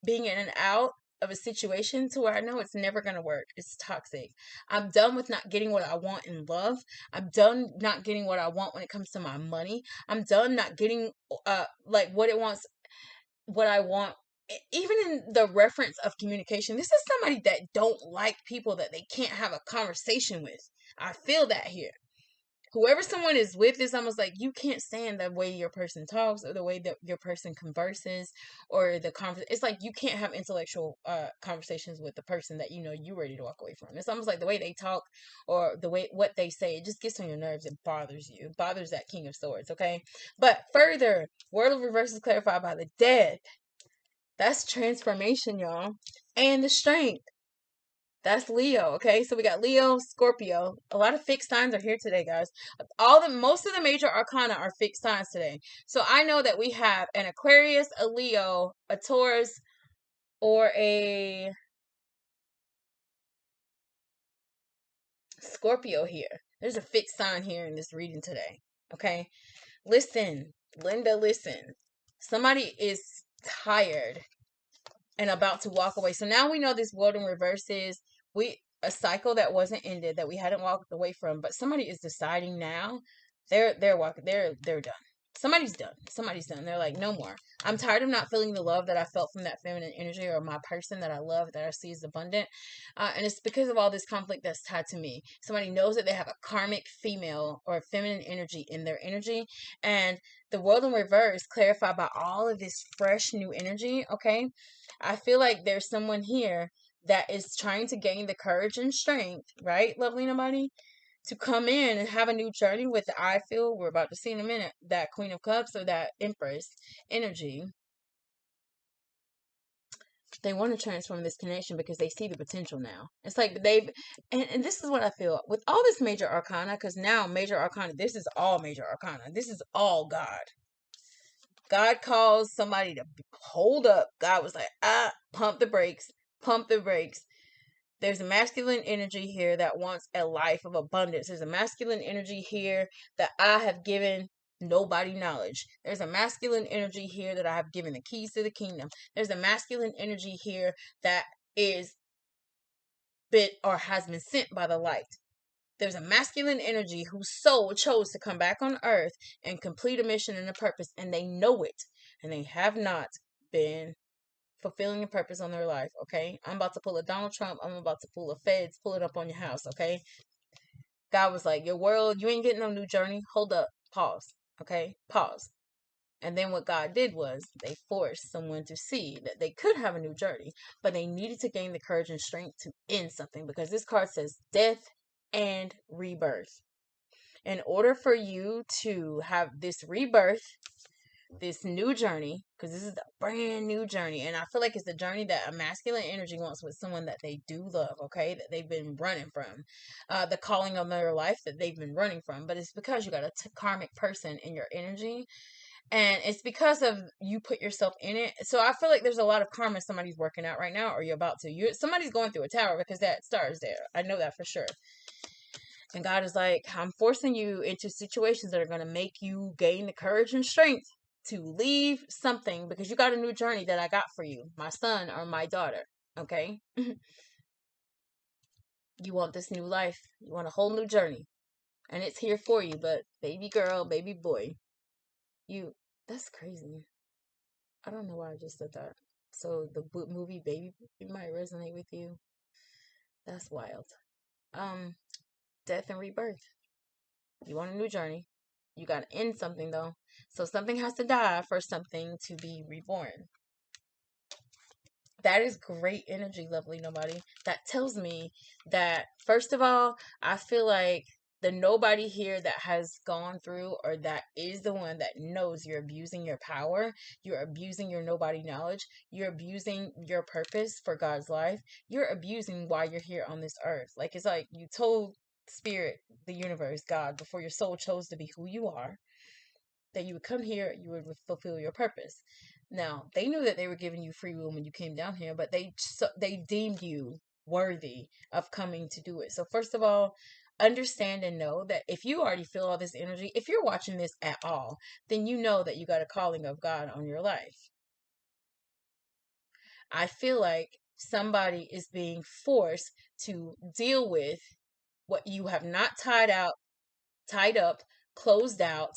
being in and out of a situation to where I know it's never going to work. It's toxic. I'm done with not getting what I want in love. I'm done not getting what I want when it comes to my money. I'm done not getting like what it wants, what I want. Even in the reference of communication, this is somebody that don't like people that they can't have a conversation with. I feel that here. Whoever someone is with is almost like you can't stand the way your person talks or the way that your person converses or the conversation. It's like you can't have intellectual conversations with the person that you know you're ready to walk away from. It's almost like the way they talk or the way what they say. It just gets on your nerves. It bothers you. It bothers that King of Swords. Okay, but further, World of Reverse is clarified by the Death. That's transformation, y'all, and the Strength. That's Leo, okay? So we got Leo, Scorpio. A lot of fixed signs are here today, guys. Most of the major arcana are fixed signs today. So I know that we have an Aquarius, a Leo, a Taurus, or a Scorpio here. There's a fixed sign here in this reading today, okay? Listen, Linda, listen. Somebody is tired and about to walk away. So now we know this World in Reverse is a cycle that wasn't ended, that we hadn't walked away from, but somebody is deciding now they're walking, they're done. Somebody's done. Somebody's done. They're like, no more. I'm tired of not feeling the love that I felt from that feminine energy or my person that I love, that I see as abundant. And it's because of all this conflict that's tied to me. Somebody knows that they have a karmic female or feminine energy in their energy. And the World in Reverse, clarified by all of this fresh new energy, okay? I feel like there's someone here that is trying to gain the courage and strength, right, lovely nobody, to come in and have a new journey with, I feel, we're about to see in a minute, that Queen of Cups or that Empress energy. They want to transform this connection because they see the potential now. It's like and this is what I feel with all this major arcana, because now major arcana, this is all major arcana. This is all God. God calls somebody to hold up. God was like, pump the brakes, pump the brakes. There's a masculine energy here that wants a life of abundance. There's a masculine energy here that I have given nobody knowledge. There's a masculine energy here that I have given the keys to the kingdom. There's a masculine energy here that is been or has been sent by the light. There's a masculine energy whose soul chose to come back on earth and complete a mission and a purpose, and they know it, and they have not been fulfilling a purpose on their life, okay? I'm about to pull a Donald Trump. I'm about to pull a Feds. Pull it up on your house, okay? God was like, your world, you ain't getting no new journey. Hold up. Pause, okay? Pause. And then what God did was they forced someone to see that they could have a new journey, but they needed to gain the courage and strength to end something, because this card says death and rebirth. In order for you to have this rebirth, this new journey, because this is a brand new journey, and I feel like it's the journey that a masculine energy wants with someone that they do love, okay, that they've been running from, the calling of their life that they've been running from, but it's because you got a karmic person in your energy, and it's because of you put yourself in it. So I feel like there's a lot of karma somebody's working out right now, or you're about to. Somebody's going through a tower, because that star is there. I know that for sure. And God is like, I'm forcing you into situations that are going to make you gain the courage and strength to leave something, because you got a new journey that I got for you, my son or my daughter. Okay? You want this new life. You want a whole new journey. And it's here for you. But baby girl, baby boy, that's crazy. I don't know why I just said that. So the movie Baby might resonate with you. That's wild. Death and rebirth. You want a new journey. You got to end something, though. So something has to die for something to be reborn. That is great energy, lovely nobody. That tells me that, first of all, I feel like the nobody here that has gone through, or that is the one that knows you're abusing your power, you're abusing your nobody knowledge, you're abusing your purpose for God's life, you're abusing why you're here on this earth. Like, it's like you told Spirit, the universe, God, before your soul chose to be who you are, that you would come here, you would fulfill your purpose. Now, they knew that they were giving you free will when you came down here, but they deemed you worthy of coming to do it. So first of all, understand and know that if you already feel all this energy, if you're watching this at all, then you know that you got a calling of God on your life. I feel like somebody is being forced to deal with what you have not tied up, closed out,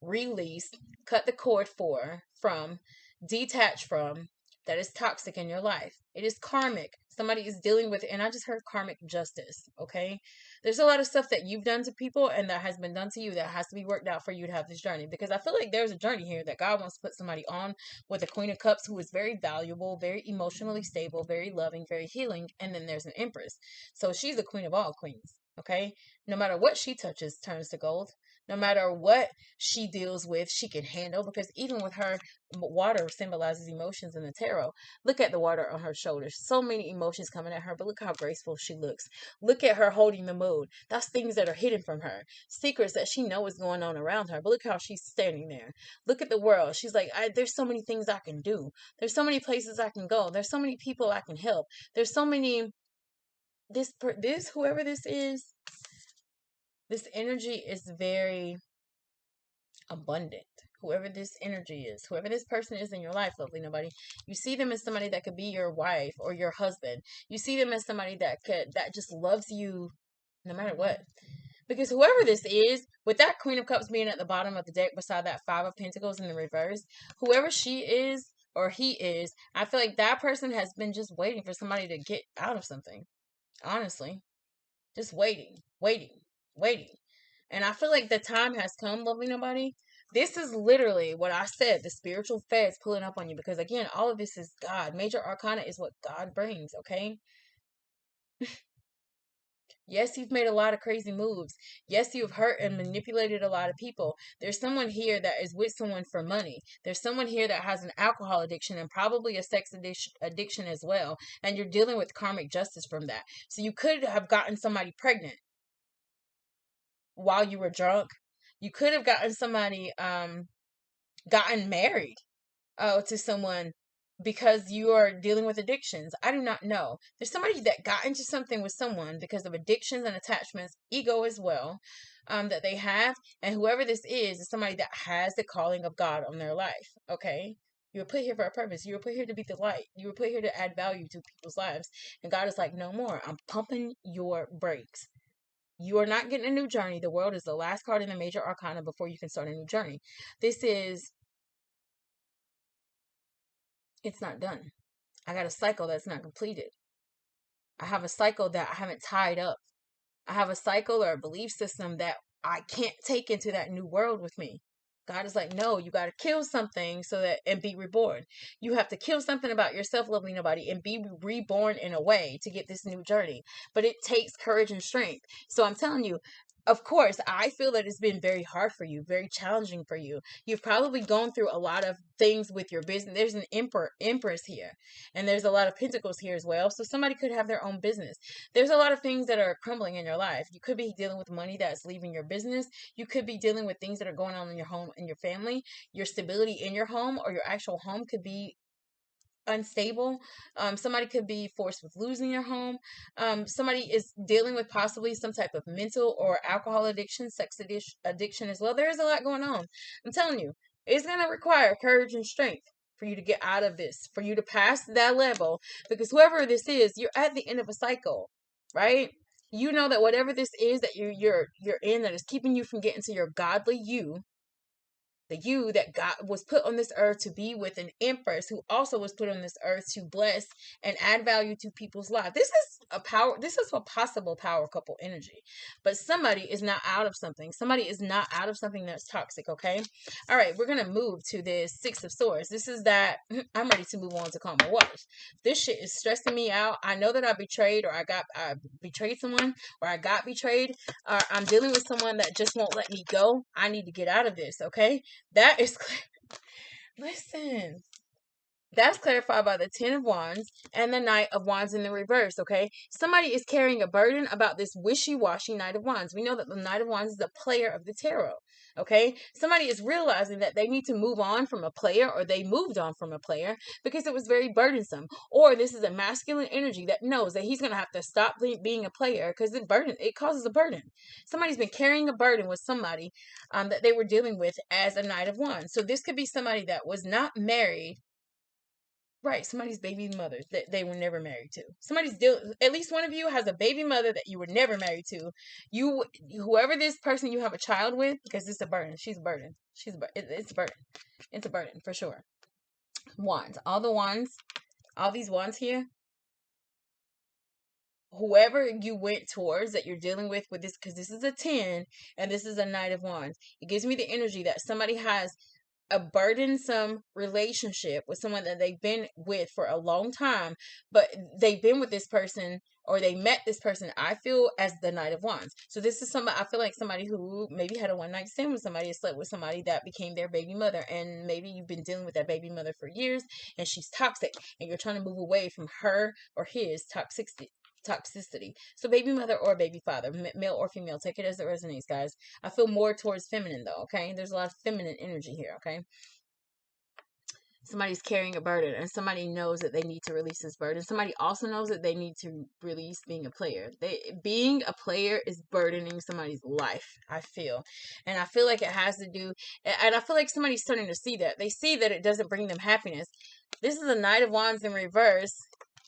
released, cut the cord from, detached from, that is toxic in your life. It is karmic. Somebody is dealing with, and I just heard karmic justice, okay? There's a lot of stuff that you've done to people and that has been done to you that has to be worked out for you to have this journey. Because I feel like there's a journey here that God wants to put somebody on with the Queen of Cups, who is very valuable, very emotionally stable, very loving, very healing. And then there's an Empress. So she's the queen of all queens, okay? No matter what she touches turns to gold. No matter what she deals with, she can handle, because even with her, water symbolizes emotions in the tarot. Look at the water on her shoulders. So many emotions coming at her, but look how graceful she looks. Look at her holding the moon. That's things that are hidden from her. Secrets that she knows is going on around her, but look how she's standing there. Look at the world. She's like, there's so many things I can do. There's so many places I can go. There's so many people I can help. There's so many, whoever this is, this energy is very abundant. Whoever this energy is, whoever this person is in your life, lovely nobody, you see them as somebody that could be your wife or your husband. You see them as somebody that just loves you no matter what. Because whoever this is, with that Queen of Cups being at the bottom of the deck beside that Five of Pentacles in the reverse, whoever she is or he is, I feel like that person has been just waiting for somebody to get out of something. Honestly. Just waiting, waiting, waiting. And I feel like the time has come, lovely nobody. This is literally what I said, the spiritual feds pulling up on you. Because again, all of this is God. Major Arcana is what God brings, okay? Yes, you've made a lot of crazy moves. Yes, you've hurt and manipulated a lot of people. There's someone here that is with someone for money. There's someone here that has an alcohol addiction and probably a sex addiction as well. And you're dealing with karmic justice from that. So you could have gotten somebody pregnant while you were drunk. You could have gotten somebody, gotten married to someone because you are dealing with addictions. I do not know. There's somebody that got into something with someone because of addictions and attachments, ego as well, that they have. And whoever this is somebody that has the calling of God on their life, okay? You were put here for a purpose. You were put here to be the light. You were put here to add value to people's lives. And God is like, no more. I'm pumping your brakes. You are not getting a new journey. The world is the last card in the major arcana before you can start a new journey. It's not done. I got a cycle that's not completed. I have a cycle that I haven't tied up. I have a cycle or a belief system that I can't take into that new world with me. God is like, no, you got to kill something and be reborn. You have to kill something about yourself, lovely nobody, and be reborn in a way to get this new journey. But it takes courage and strength. So I'm telling you, of course, I feel that it's been very hard for you, very challenging for you. You've probably gone through a lot of things with your business. There's an empress here, and there's a lot of pentacles here as well. So somebody could have their own business. There's a lot of things that are crumbling in your life. You could be dealing with money that's leaving your business. You could be dealing with things that are going on in your home, in your family. Your stability in your home or your actual home could be unstable. Somebody could be forced with losing their home. Somebody is dealing with possibly some type of mental or alcohol addiction, sex addiction as well. There is a lot going on. I'm telling you, it's going to require courage and strength for you to get out of this, for you to pass that level, because whoever this is, you're at the end of a cycle, right? You know that whatever this is that you're in that is keeping you from getting to your godly you, the you that God was put on this earth to be with, an empress who also was put on this earth to bless and add value to people's lives. This is a possible power couple energy. But somebody is not out of something. Somebody is not out of something that's toxic, okay? All right, we're going to move to this Six of Swords. This is that I'm ready to move on to calmer waters. This shit is stressing me out. I know that I betrayed or I betrayed someone or I got betrayed. I'm dealing with someone that just won't let me go. I need to get out of this, okay? That is clear. Listen. That's clarified by the Ten of Wands and the Knight of Wands in the reverse, okay? Somebody is carrying a burden about this wishy-washy Knight of Wands. We know that the Knight of Wands is the player of the tarot, okay? Somebody is realizing that they need to move on from a player, or they moved on from a player because it was very burdensome. Or this is a masculine energy that knows that he's going to have to stop being a player because it causes a burden. Somebody's been carrying a burden with somebody that they were dealing with as a Knight of Wands. So this could be somebody that was not married. Right, somebody's baby mother that they were never married to. At least one of you has a baby mother that you were never married to. Whoever this person you have a child with, because it's a burden. She's a burden. It's a burden. It's a burden for sure. Wands, all these wands here. Whoever you went towards that you're dealing with this, because this is a 10 and this is a Knight of Wands. It gives me the energy that somebody has a burdensome relationship with someone that they've been with for a long time, but they've been with this person, or they met this person, I feel, as the Knight of Wands. So this is somebody, I feel like somebody who maybe had a one night stand with somebody, slept with somebody that became their baby mother, and maybe you've been dealing with that baby mother for years and she's toxic and you're trying to move away from her or his toxicity. So baby mother or baby father, male or female, take it as it resonates, guys. I feel more towards feminine though, okay? There's a lot of feminine energy here, okay? Somebody's carrying a burden, and somebody knows that they need to release this burden. Somebody also knows that they need to release being a player. Being a player is burdening somebody's life, I feel. And I feel like it has to do, and I feel like somebody's starting to see that. They see that it doesn't bring them happiness. This is a Knight of Wands in reverse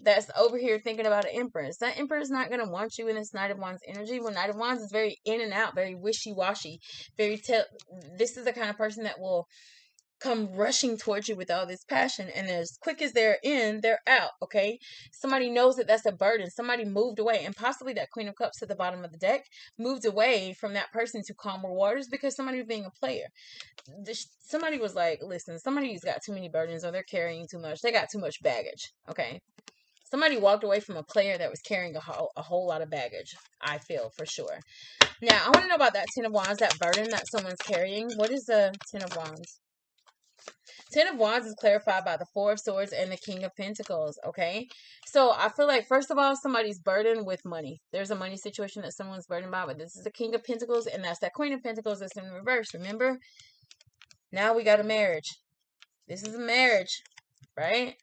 that's over here thinking about an Empress. That Emperor is not going to want you in this Knight of Wands energy. Well, Knight of Wands is very in and out, very wishy-washy. This is the kind of person that will come rushing towards you with all this passion, and as quick as they're in, they're out, okay? Somebody knows that that's a burden. Somebody moved away, and possibly that Queen of Cups at the bottom of the deck moved away from that person to calmer waters because somebody was being a player. Somebody was like, listen, somebody's got too many burdens, or they're carrying too much. They got too much baggage, okay? Somebody walked away from a player that was carrying a whole lot of baggage, I feel, for sure. Now, I want to know about that Ten of Wands, that burden that someone's carrying. What is the Ten of Wands? Ten of Wands is clarified by the Four of Swords and the King of Pentacles, okay? So I feel like, first of all, somebody's burdened with money. There's a money situation that someone's burdened by, but this is the King of Pentacles, and that's that Queen of Pentacles that's in reverse, remember? Now we got a marriage. This is a marriage, right?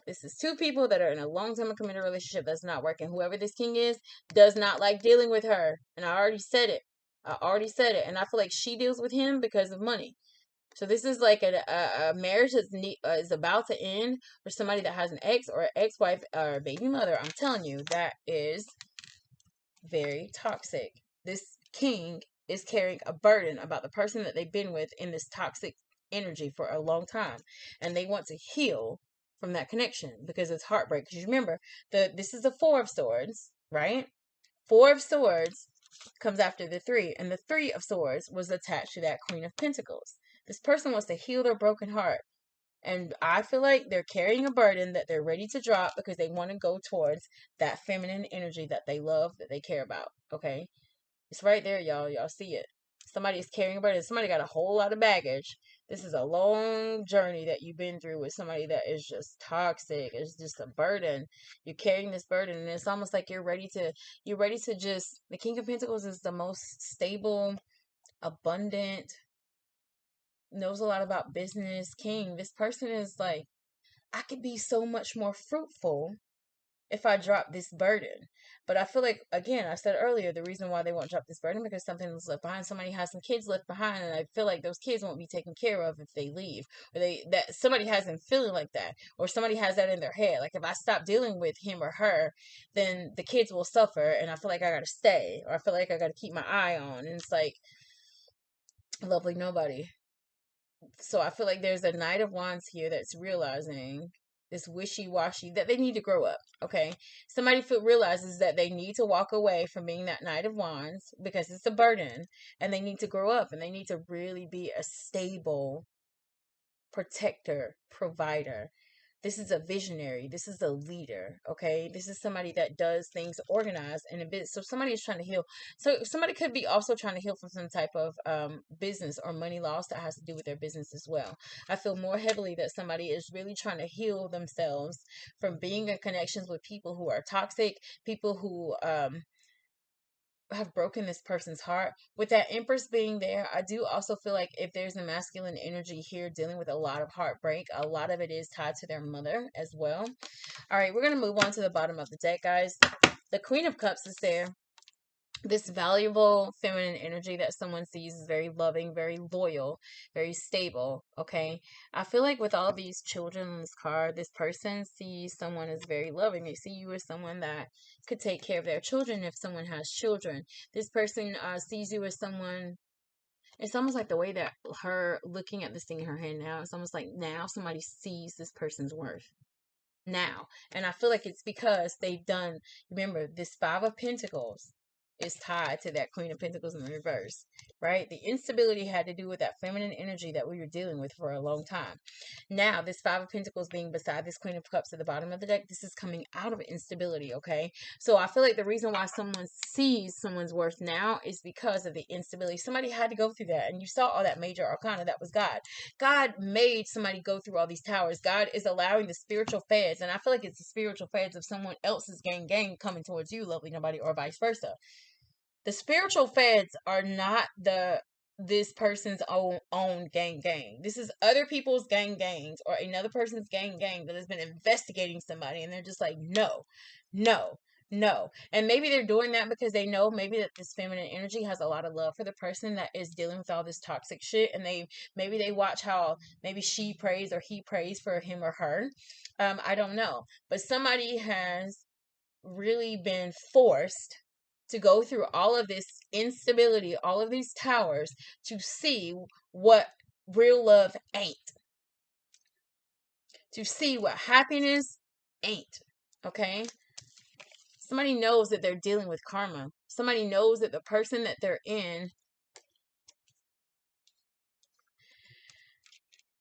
This is two people that are in a long-term committed relationship that's not working. Whoever this king is does not like dealing with her. And I already said it. And I feel like she deals with him because of money. So this is like a marriage that is about to end for somebody that has an ex or an ex-wife or a baby mother. I'm telling you, that is very toxic. This king is carrying a burden about the person that they've been with in this toxic energy for a long time. And they want to heal from that connection because it's heartbreak. Because you remember, this is the Four of Swords, right? Four of Swords comes after the Three. And the Three of Swords was attached to that Queen of Pentacles. This person wants to heal their broken heart. And I feel like they're carrying a burden that they're ready to drop because they want to go towards that feminine energy that they love, that they care about. Okay? It's right there, y'all. Y'all see it. Somebody is carrying a burden. Somebody got a whole lot of baggage. This is a long journey that you've been through with somebody that is just toxic. It's just a burden. You're carrying this burden, and it's almost like you're ready to just, the King of Pentacles is the most stable, abundant, knows a lot about business king. This person is like, I could be so much more fruitful if I drop this burden. But I feel like, again, I said earlier, the reason why they won't drop this burden because something was left behind. Somebody has some kids left behind, and I feel like those kids won't be taken care of if they leave, or that somebody has them feeling like that, or somebody has that in their head. Like, if I stop dealing with him or her, then the kids will suffer, and I feel like I gotta stay, or I feel like I gotta keep my eye on. And it's like, lovely nobody. So I feel like there's a Knight of Wands here that's realizing this wishy-washy, that they need to grow up, okay? Somebody realizes that they need to walk away from being that Knight of Wands because it's a burden, and they need to grow up, and they need to really be a stable protector, provider. This is a visionary. This is a leader. Okay. This is somebody that does things organized and a bit. So somebody is trying to heal. So somebody could be also trying to heal from some type of business or money loss that has to do with their business as well. I feel more heavily that somebody is really trying to heal themselves from being in connections with people who are toxic, people who have broken this person's heart. With that Empress being there, I do also feel like if there's a masculine energy here dealing with a lot of heartbreak, a lot of it is tied to their mother as well. All right, we're going to move on to the bottom of the deck, guys. The Queen of Cups is there. This valuable feminine energy that someone sees is very loving, very loyal, very stable. Okay. I feel like with all these children in this card, this person sees someone as very loving. They see you as someone that could take care of their children if someone has children. This person sees you as someone. It's almost like the way that her looking at this thing in her hand now, it's almost like now somebody sees this person's worth now. And I feel like it's because they've done, remember, this Five of Pentacles is tied to that Queen of Pentacles in the reverse, right? The instability had to do with that feminine energy that we were dealing with for a long time. Now, this Five of Pentacles being beside this Queen of Cups at the bottom of the deck, this is coming out of instability, okay? So I feel like the reason why someone sees someone's worth now is because of the instability. Somebody had to go through that, and you saw all that major arcana. That was God. God made somebody go through all these towers. God is allowing the spiritual feds, and I feel like it's the spiritual feds of someone else's gang coming towards you, lovely nobody, or vice versa. The spiritual feds are not this person's own gang. This is other people's gangs or another person's gang that has been investigating somebody, and they're just like, no, no, no. And maybe they're doing that because they know maybe that this feminine energy has a lot of love for the person that is dealing with all this toxic shit, and maybe they watch how maybe she prays or he prays for him or her. I don't know, but somebody has really been forced to go through all of this instability, all of these towers, to see what real love ain't, to see what happiness ain't. Okay? Somebody knows that they're dealing with karma. Somebody knows that the person that they're in,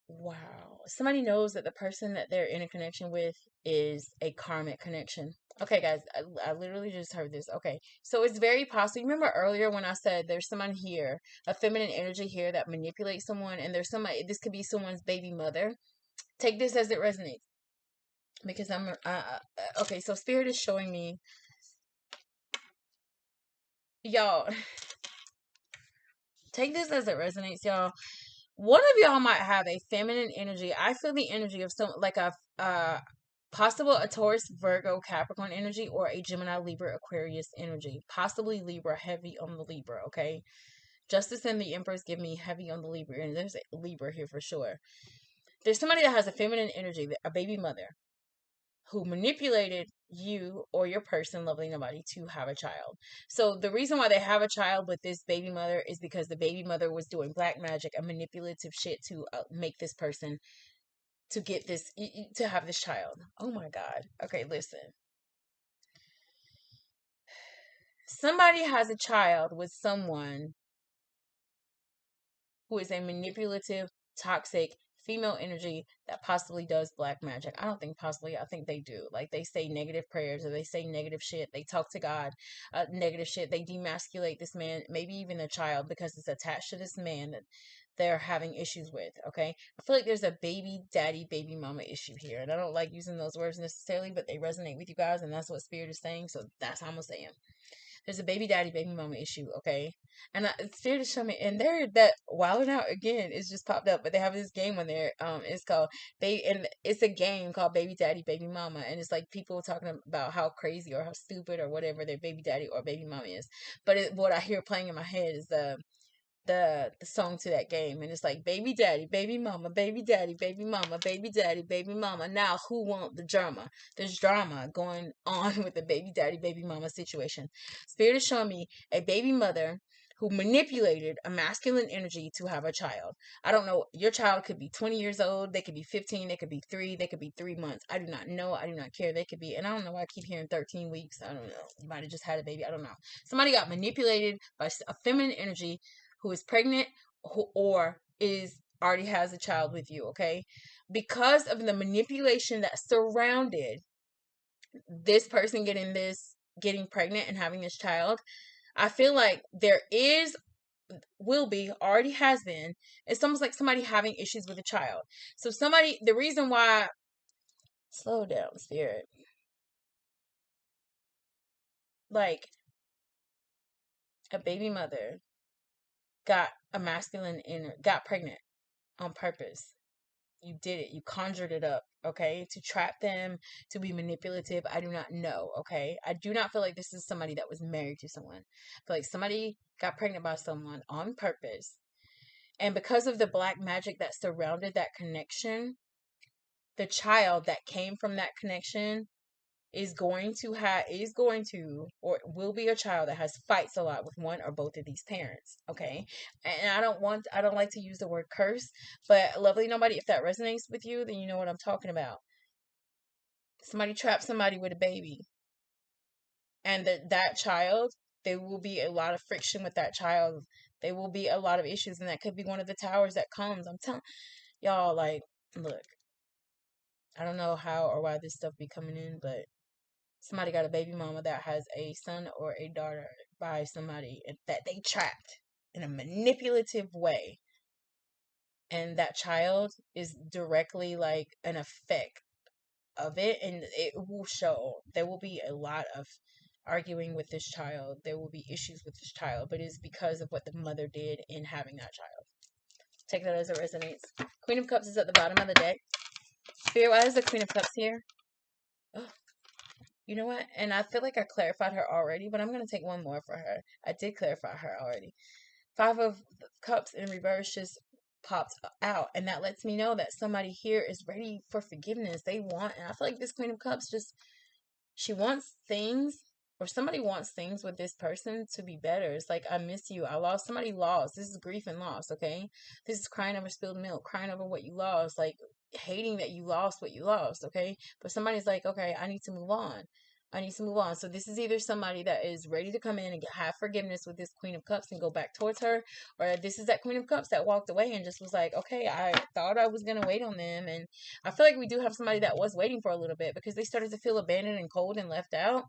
wow. Somebody knows that the person that they're in a connection with is a karmic connection. Okay, guys, I literally just heard this. Okay, so it's very possible. You remember earlier when I said there's someone here, a feminine energy here that manipulates someone, and there's somebody, this could be someone's baby mother. Take this as it resonates. Because okay, so Spirit is showing me, y'all, take this as it resonates, y'all. One of y'all might have a feminine energy. I feel the energy of some, like a, possible a Taurus, Virgo, Capricorn energy, or a Gemini, Libra, Aquarius energy. Possibly Libra, heavy on the Libra, okay? Justice and the Empress give me heavy on the Libra, and there's a Libra here for sure. There's somebody that has a feminine energy, a baby mother, who manipulated you or your person, lovely nobody, to have a child. So the reason why they have a child with this baby mother is because the baby mother was doing black magic and manipulative shit to make this person to get this, to have this child. Oh my God. Okay, listen. Somebody has a child with someone who is a manipulative, toxic, female energy that possibly does black magic. I don't think possibly, I think they do. Like, they say negative prayers, or they say negative shit. They talk to God, negative shit. They demasculate this man, maybe even a child, because it's attached to this man that they're having issues with. Okay, I feel like there's a baby daddy, baby mama issue here, and I don't like using those words necessarily, but they resonate with you guys, and that's what Spirit is saying, so that's how I'm gonna say them. There's a baby daddy, baby mama issue, okay? And Spirit is showing me, and they're that Wilding Out again. It's just popped up, but they have this game on there. It's called and it's a game called Baby Daddy, Baby Mama, and it's like people talking about how crazy or how stupid or whatever their baby daddy or baby mama is. But what I hear playing in my head is the song to that game, and it's like baby daddy, baby mama, baby daddy, baby mama, baby daddy, baby mama. Now who want the drama? There's drama going on with the baby daddy, baby mama situation. Spirit is showing me a baby mother who manipulated a masculine energy to have a child. I don't know. Your child could be 20 years old. They could be 15. They could be 3. They could be 3 months. I do not know. I do not care. They could be, and I don't know why I keep hearing 13 weeks. I don't know. You might have just had a baby. I don't know. Somebody got manipulated by a feminine energy who is pregnant or is already has a child with you, okay? because of the manipulation that surrounded this person getting pregnant and having this child. I feel like there will be, already has been, it's almost like somebody having issues with a child. So the reason why, slow down, spirit. Like, a baby mother got pregnant on purpose. You did it. You conjured it up, okay? To trap them, to be manipulative. I do not know, okay? I do not feel like this is somebody that was married to someone. I feel like somebody got pregnant by someone on purpose. And because of the black magic that surrounded that connection, the child that came from that connection or will be a child that has fights a lot with one or both of these parents, okay? And I don't like to use the word curse, but lovely nobody, if that resonates with you, then you know what I'm talking about. Somebody trapped somebody with a baby, and that child, there will be a lot of friction with that child. There will be a lot of issues, and that could be one of the towers that comes. I'm telling y'all, like, look, I don't know how or why this stuff be coming in, but somebody got a baby mama that has a son or a daughter by somebody that they trapped in a manipulative way. And that child is directly like an effect of it. And it will show. There will be a lot of arguing with this child. There will be issues with this child. But it's because of what the mother did in having that child. Take that as it resonates. Queen of Cups is at the bottom of the deck. Spirit, why is the Queen of Cups here? Oh. You know what? And I feel like I clarified her already, but I'm going to take one more for her. I did clarify her already. 5 of Cups in reverse just popped out. And that lets me know that somebody here is ready for forgiveness. And I feel like this Queen of Cups she wants things, or somebody wants things with this person to be better. It's like, I miss you. Somebody lost. This is grief and loss, okay? This is crying over spilled milk, crying over what you lost, like hating that you lost what you lost, okay? But somebody's like, okay, I need to move on. So this is either somebody that is ready to come in and have forgiveness with this Queen of Cups and go back towards her, or this is that Queen of Cups that walked away and just was like, okay, I thought I was going to wait on them. And I feel like we do have somebody that was waiting for a little bit because they started to feel abandoned and cold and left out.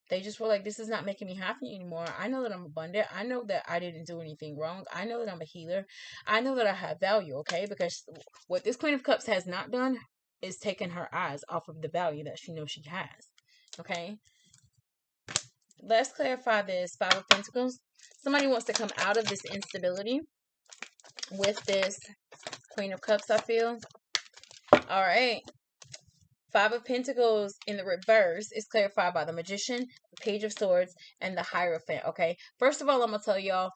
They just were like, this is not making me happy anymore. I know that I'm abundant. I know that I didn't do anything wrong. I know that I'm a healer. I know that I have value, okay? Because what this Queen of Cups has not done is taken her eyes off of the value that she knows she has, okay? Let's clarify this 5 of Pentacles. Somebody wants to come out of this instability with this Queen of Cups, I feel. All right. 5 of Pentacles in the reverse is clarified by the Magician, the Page of Swords, and the Hierophant, okay? First of all, I'm going to tell y'all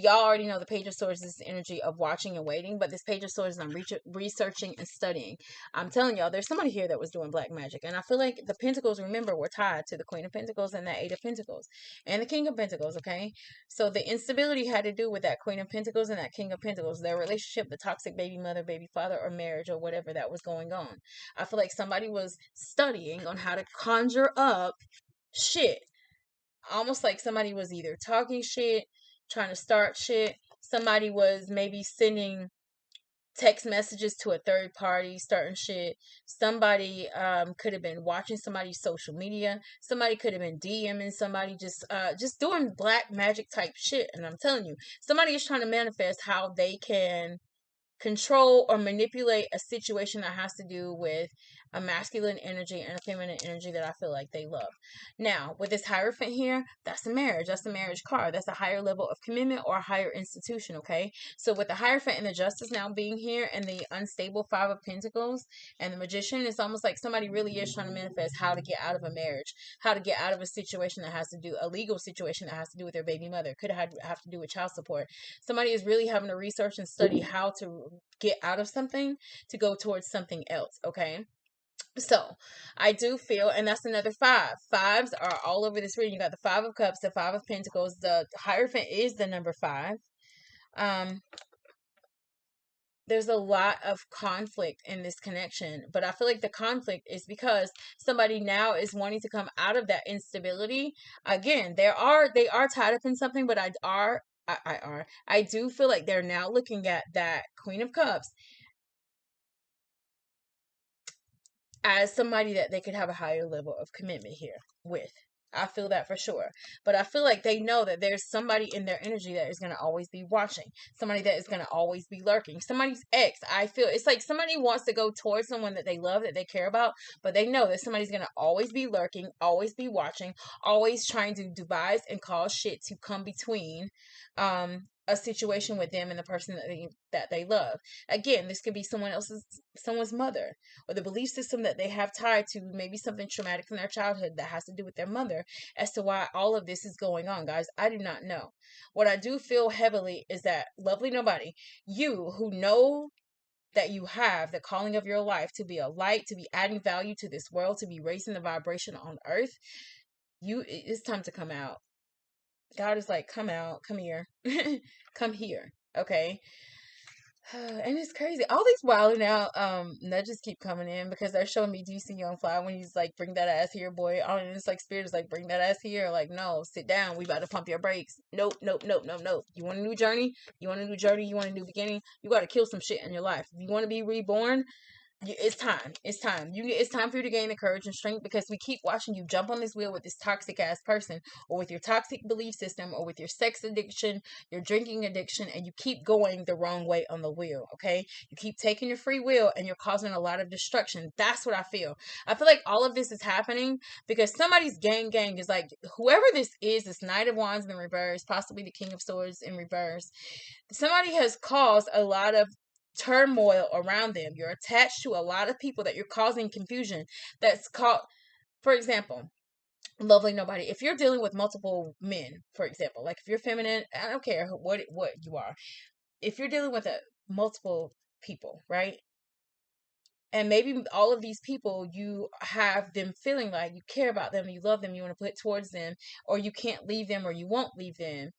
already know the Page of Swords is the energy of watching and waiting, but this Page of Swords, I'm researching and studying. I'm telling y'all, there's somebody here that was doing black magic, and I feel like the Pentacles, remember, were tied to the Queen of Pentacles and the 8 of Pentacles and the King of Pentacles, okay? So the instability had to do with that Queen of Pentacles and that King of Pentacles, their relationship, the toxic baby mother, baby father, or marriage, or whatever that was going on. I feel like somebody was studying on how to conjure up shit. Almost like somebody was either talking shit, trying to start shit. Somebody was maybe sending text messages to a third party, starting shit. Somebody could have been watching somebody's social media. Somebody could have been DMing somebody, just doing black magic type shit. And I'm telling you, somebody is trying to manifest how they can control or manipulate a situation that has to do with a masculine energy and a feminine energy that I feel like they love. Now, with this Hierophant here, that's a marriage. That's a marriage card. That's a higher level of commitment or a higher institution, okay? So with the Hierophant and the Justice now being here and the unstable 5 of Pentacles and the Magician, it's almost like somebody really is trying to manifest how to get out of a marriage, how to get out of a situation that has to do, a legal situation that has to do with their baby mother, could have to do with child support. Somebody is really having to research and study how to get out of something to go towards something else, okay? So I do feel, and that's another 5. 5s are all over this reading. You got the 5 of Cups, the 5 of Pentacles. The Hierophant is the number 5. There's a lot of conflict in this connection, but I feel like the conflict is because somebody now is wanting to come out of that instability. Again, they are tied up in something, but I do feel like they're now looking at that Queen of Cups as somebody that they could have a higher level of commitment here with. I feel that for sure. But I feel like they know that there's somebody in their energy that is going to always be watching. Somebody that is going to always be lurking. Somebody's ex. I feel it's like somebody wants to go towards someone that they love, that they care about, but they know that somebody's going to always be lurking, always be watching, always trying to devise and cause shit to come between a situation with them and the person that they love. Again, this could be someone's mother, or the belief system that they have tied to maybe something traumatic from their childhood that has to do with their mother, as to why all of this is going on, guys. I do not know. What I do feel heavily is that, lovely nobody, you who know that you have the calling of your life to be a light, to be adding value to this world, to be raising the vibration on earth, it's time to come out. God is like, come out, come here, come here, okay? And it's crazy. All these wilding out nudges keep coming in because they're showing me DC Young Fly when he's like, bring that ass here, boy. And it's like spirit is like, bring that ass here. Like, no, sit down. We about to pump your brakes. Nope, nope, nope, nope, nope. You want a new journey? You want a new journey? You want a new beginning? You got to kill some shit in your life. If you want to be reborn, it's time. It's time. It's time for you to gain the courage and strength, because we keep watching you jump on this wheel with this toxic ass person, or with your toxic belief system, or with your sex addiction, your drinking addiction, and you keep going the wrong way on the wheel. Okay, you keep taking your free will, and you're causing a lot of destruction. That's what I feel. I feel like all of this is happening because somebody's gang is like, whoever this is, this Knight of Wands in reverse, possibly the King of Swords in reverse. Somebody has caused a lot of turmoil around them. You're attached to a lot of people that you're causing confusion. That's called, for example, lovely nobody. If you're dealing with multiple men, for example, like if you're feminine, I don't care what you are. If you're dealing with multiple people, right? And maybe all of these people, you have them feeling like you care about them, you love them, you want to put towards them, or you can't leave them, or you won't leave them.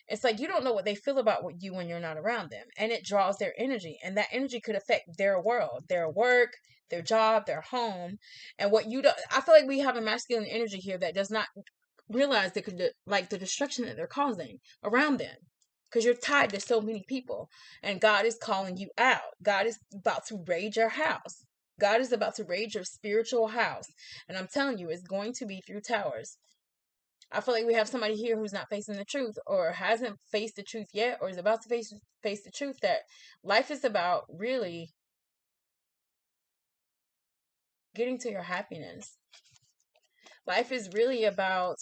It's like you don't know what they feel about you when you're not around them, and it draws their energy, and that energy could affect their world, their work, their job, their home. And what you don't, I feel like we have a masculine energy here that does not realize like the destruction that they're causing around them, because you're tied to so many people, and God is calling you out. God is about to raid your house. God is about to raid your spiritual house, and I'm telling you, it's going to be through towers. I feel like we have somebody here who's not facing the truth, or hasn't faced the truth yet, or is about to face the truth that life is about really getting to your happiness. Life is really about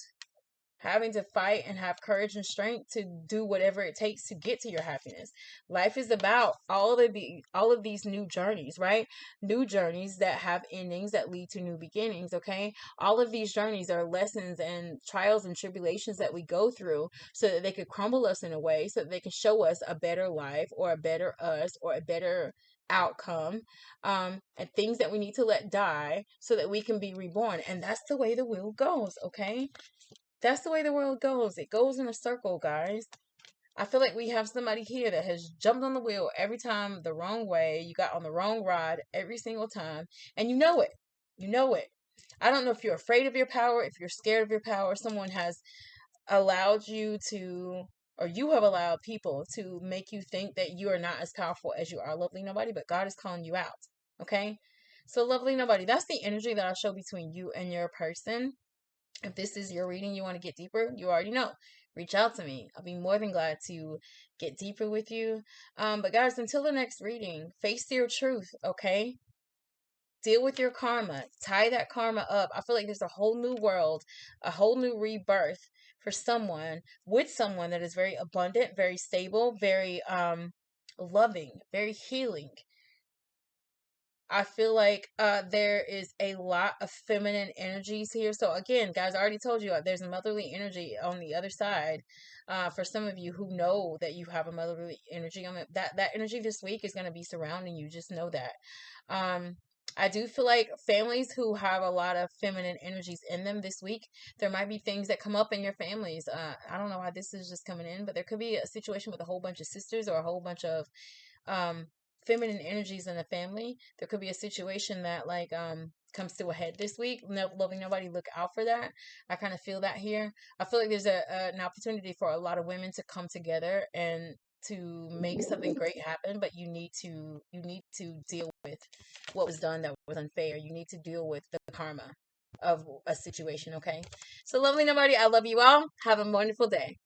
having to fight and have courage and strength to do whatever it takes to get to your happiness. Life is about all of these new journeys, right? New journeys that have endings that lead to new beginnings, okay? All of these journeys are lessons and trials and tribulations that we go through so that they could crumble us in a way, so that they can show us a better life, or a better us, or a better outcome, and things that we need to let die so that we can be reborn. And that's the way the wheel goes, okay? That's the way the world goes. It goes in a circle, guys. I feel like we have somebody here that has jumped on the wheel every time the wrong way. You got on the wrong ride every single time. And you know it. You know it. I don't know if you're afraid of your power, if you're scared of your power. Someone has allowed you to, or you have allowed people to make you think that you are not as powerful as you are, lovely nobody, but God is calling you out. Okay? So, lovely nobody, that's the energy that I show between you and your person. If this is your reading, you want to get deeper, you already know. Reach out to me. I'll be more than glad to get deeper with you. But guys, until the next reading, face your truth, okay? Deal with your karma. Tie that karma up. I feel like there's a whole new world, a whole new rebirth for someone, with someone that is very abundant, very stable, very loving, very healing. I feel like there is a lot of feminine energies here. So again, guys, I already told you there's a motherly energy on the other side. For some of you who know that you have a motherly energy on that energy this week is going to be surrounding you. Just know that. I do feel like families who have a lot of feminine energies in them this week, there might be things that come up in your families. I don't know why this is just coming in, but there could be a situation with a whole bunch of sisters, or a whole bunch of feminine energies in the family. There could be a situation that like comes to a head this week. No, loving nobody, look out for that. I kind of feel that here. I feel like there's an opportunity for a lot of women to come together and to make something great happen, but you need to deal with what was done that was unfair. You need to deal with the karma of a situation, okay? So lovely nobody, I love you all. Have a wonderful day.